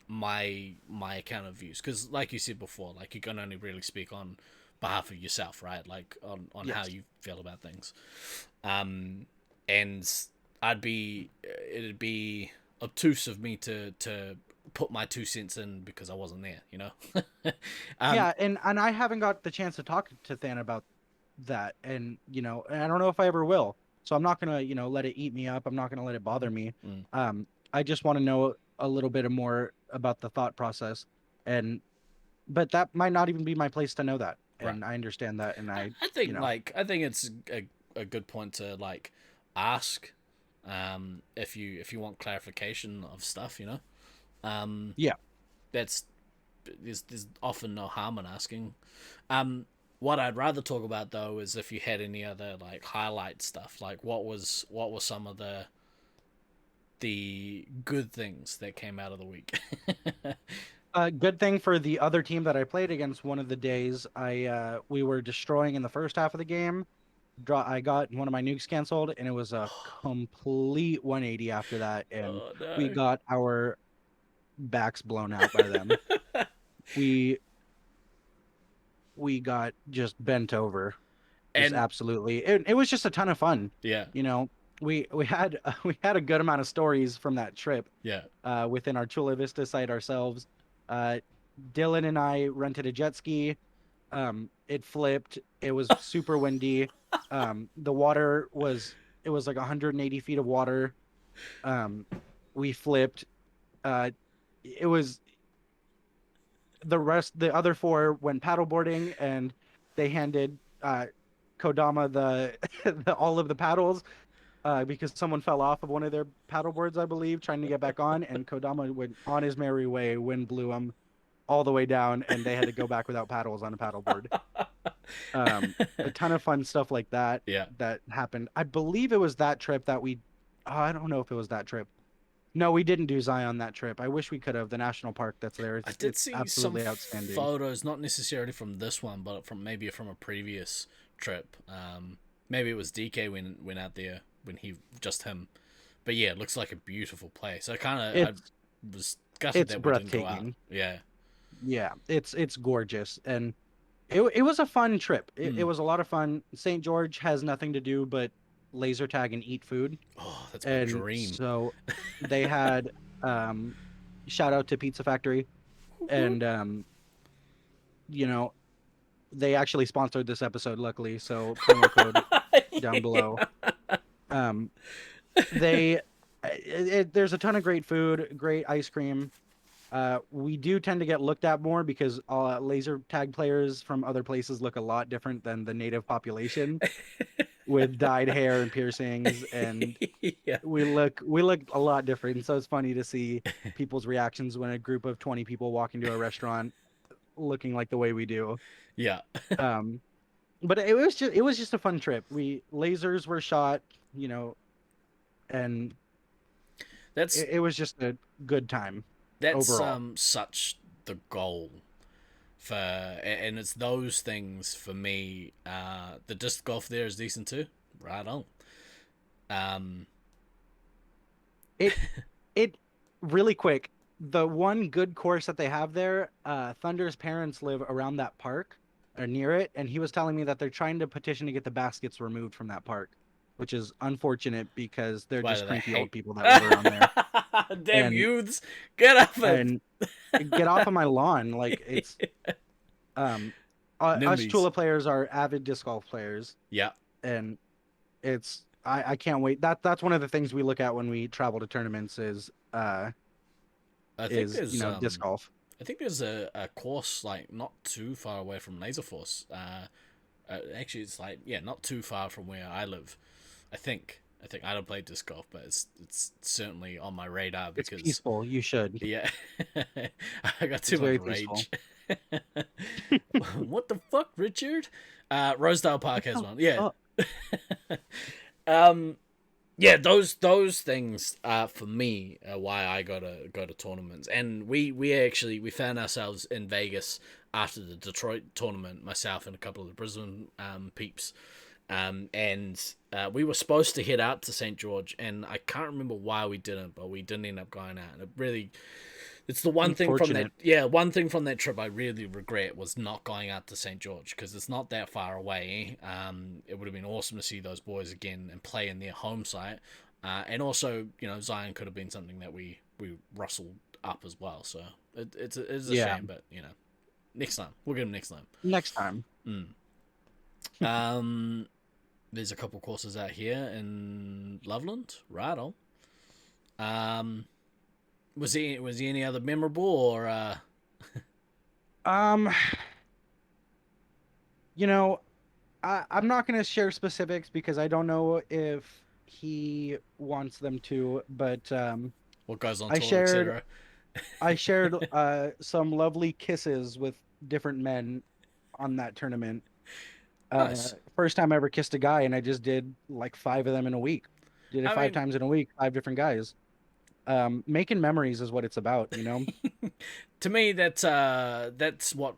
my account of views because, like you said before, like you can only really speak on behalf of yourself, right? Like on how Yes. you feel about things. And it'd be obtuse of me to put my 2 cents in because I wasn't there, you know. Yeah, and I haven't got the chance to talk to Than about that, and and I don't know if I ever will. So I'm not gonna, let it eat me up. I'm not gonna let it bother me. Mm. I just want to know a little bit more about the thought process, and but that might not even be my place to know that, Right. and I understand that, and I you think know, I think it's a good point to like ask if you want clarification of stuff, you know. yeah. That's there's often no harm in asking. What I'd rather talk about though is if you had any other like highlight stuff, like what were some of the good things that came out of the week. Good thing for the other team that I played against one of the days, we were destroying in the first half of the game. I got one of my nukes canceled, and it was a complete 180 after that, and Oh we no. got our backs blown out by them. We we got just bent over, just And absolutely. It was just a ton of fun. yeah, You know, we had we had a good amount of stories from that trip yeah. within our Chula Vista site ourselves. Uh, Dylan and I rented a jet ski. It flipped. It was super windy. The water was it was like 180 feet of water. Um, we flipped. Uh, it was the other four went paddleboarding, and they handed Kodama the all of the paddles because someone fell off of one of their paddleboards, I believe, trying to get back on, and Kodama went on his merry way. Wind blew him all the way down, and they had to go back without paddles on a paddleboard. A ton of fun stuff like that Yeah. that happened. I believe it was that trip that we. Oh, I don't know if it was that trip. No, we didn't do Zion that trip. I wish we could have. The national park that's there. I It's did it's see some absolutely outstanding. photos, not necessarily from this one, but from maybe from a previous trip. Maybe it was DK went out there when just him. But yeah, it looks like a beautiful place. I It's was gutted it's that we didn't go out. breathtaking. Yeah. Yeah, it's gorgeous, and it was a fun trip. It was a lot of fun. St. George has nothing to do but laser tag and eat food, Oh, that's my and dream. so they had shout out to Pizza Factory, and you know they actually sponsored this episode, luckily, so promo code down below. Um, they there's a ton of great food, great ice cream. We do tend to get looked at more because laser tag players from other places look a lot different than the native population with dyed hair and piercings, and Yeah. we look a lot different. So it's funny to see people's reactions when a group of 20 people walk into a restaurant looking like the way we do. Yeah. Um, but it was just a fun trip. We lasers were shot, and That's it was just a good time that's overall. such the goal for, and it's those things for me. The disc golf there is decent too. Right on. Um, It it really quick. The one good course that they have there, Thunder's parents live around that park or near it, and he was telling me that they're trying to petition to get the baskets removed from that park, which is unfortunate because they're why just do they cranky old hate? people that live around there. Damn And youths, get up it. and get off of my lawn. Like it's um us Nimbies. Chula players are avid disc golf players, Yeah, and I can't wait. That's one of the things we look at when we travel to tournaments I think is there's disc golf. I think there's a course like not too far away from Laserforce. Actually, it's like not too far from where I live. I think I don't play disc golf, but it's certainly on my radar It's because peaceful. You should. yeah, I got too It's very much peaceful. rage. What the fuck, Richard? Rosedale Park has one. Yeah. Yeah, those things for me are why I go to tournaments. And we found ourselves in Vegas after the Detroit tournament, myself and a couple of the Brisbane peeps. And we were supposed to head out to St. George, and I can't remember why we didn't, but we didn't end up going out. And it's the one thing from that trip I really regret was not going out to St. George, because it's not that far away. It would have been awesome to see those boys again and play in their home site. And also, Zion could have been something that we rustled up as well. So it's a shame, but next time we'll get them next time. Next time. There's a couple courses out here in Loveland, right on. Was he any other memorable or I'm not going to share specifics because I don't know if he wants them to, but what goes on I tour, shared etc.? I shared some lovely kisses with different men on that tournament. Nice. First time I ever kissed a guy, and I just did like 5 of them in a week. Did it 5 times in a week, 5 different guys. Making memories is what it's about, To me, that's what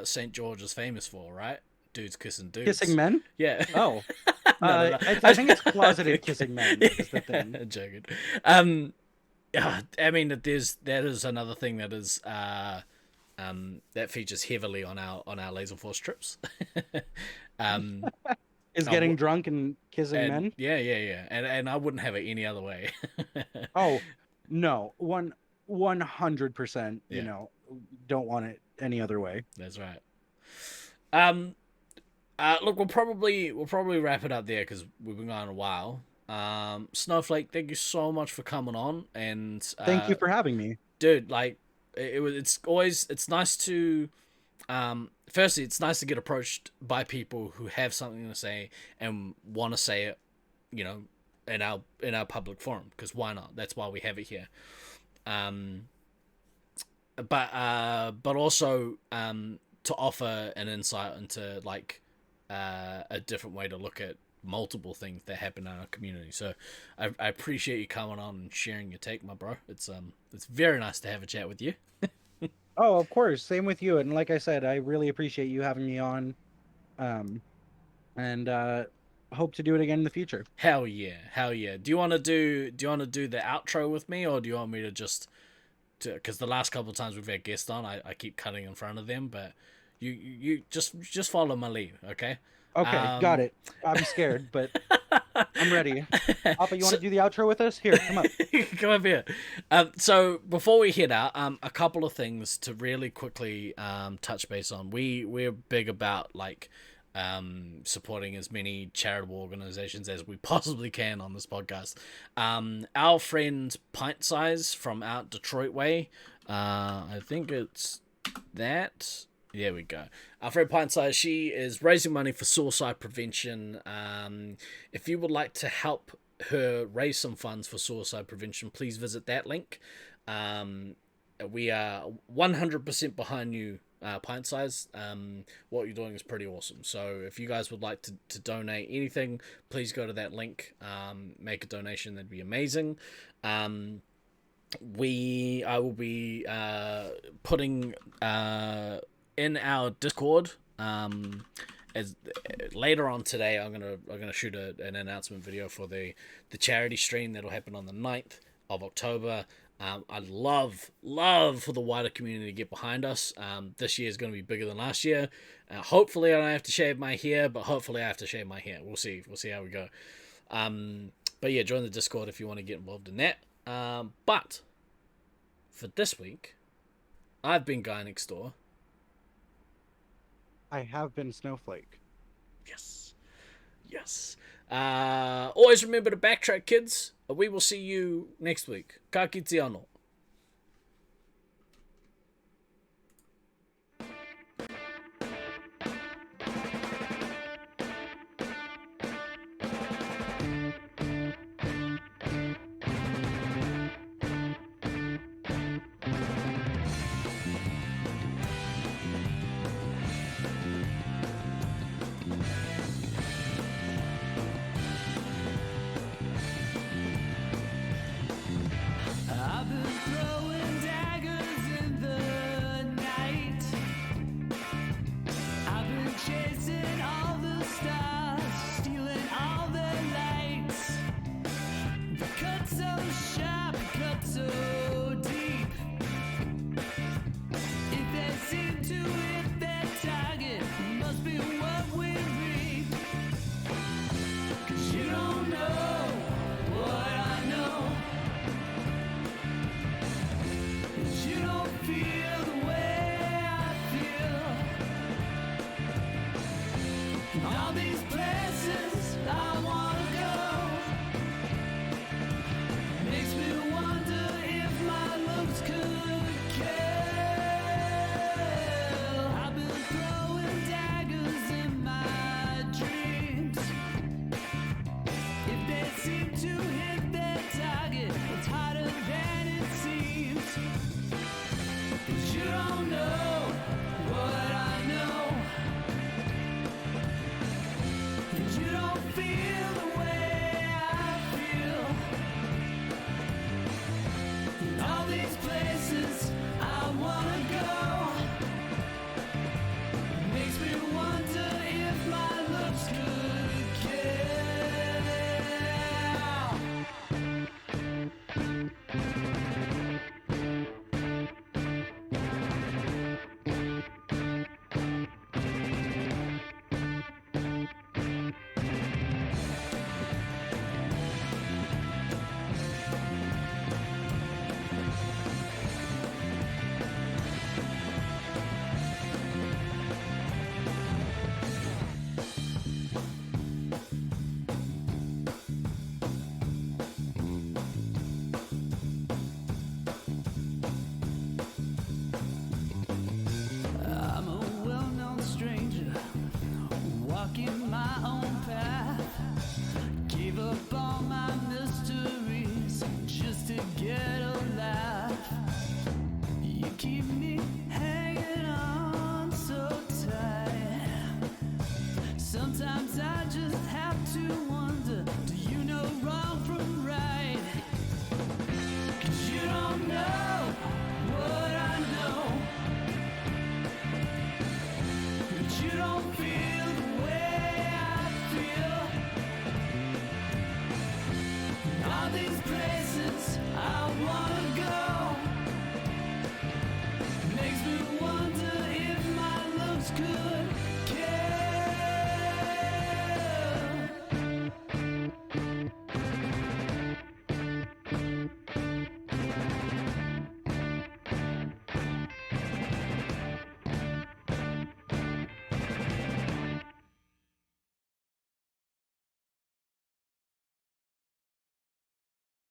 St. George is famous for, right? Dudes kissing dudes. Kissing men? Yeah. Oh. No. I think it's closeted kissing men is the thing. Joking. I mean, that is another thing that is that features heavily on our Laserforce trips. Is getting drunk and kissing men? Yeah. And I wouldn't have it any other way. Oh, no. 100%, don't want it any other way. That's right. Look, we'll probably wrap it up there because we've been going a while. Snowflake, thank you so much for coming on, and thank you for having me, dude. Like, it's nice to firstly, it's nice to get approached by people who have something to say and want to say it, in our public forum, because why not? That's why we have it here. But also to offer an insight into like a different way to look at multiple things that happen in our community. So I appreciate you coming on and sharing your take, my bro. It's very nice to have a chat with you. Oh, of course, same with you. And like I said, I really appreciate you having me on, and hope to do it again in the future. Hell yeah. Do you want to do the outro with me, or do you want me to just because the last couple of times we've had guests on, I keep cutting in front of them, but you just follow my lead, okay? Okay, got it. I'm scared, but I'm ready. Papa, you want to do the outro with us? Here, come up. Come up here. So before we head out, a couple of things to really quickly touch base on. We're big about like supporting as many charitable organizations as we possibly can on this podcast. Our friend Pint Size from out Detroit way, I think it's that. There we go. Our friend Pint Size, she is raising money for suicide prevention. If you would like to help her raise some funds for suicide prevention, please visit that link. We are 100% behind you, Pint Size. What you're doing is pretty awesome. So if you guys would like to donate anything, please go to that link. Make a donation. That'd be amazing. I will be putting in our Discord as later on today. I'm gonna shoot an announcement video for the charity stream that'll happen on the 9th of October. I'd love for the wider community to get behind us. This year is going to be bigger than last year. Hopefully I don't have to shave my hair, but hopefully I have to shave my hair. We'll see how we go. But yeah, join the Discord if you want to get involved in that. But for this week, I've been Guy Next Door. I have been Snowflake. Yes. Always remember to backtrack, kids. We will see you next week. Ka kite anō.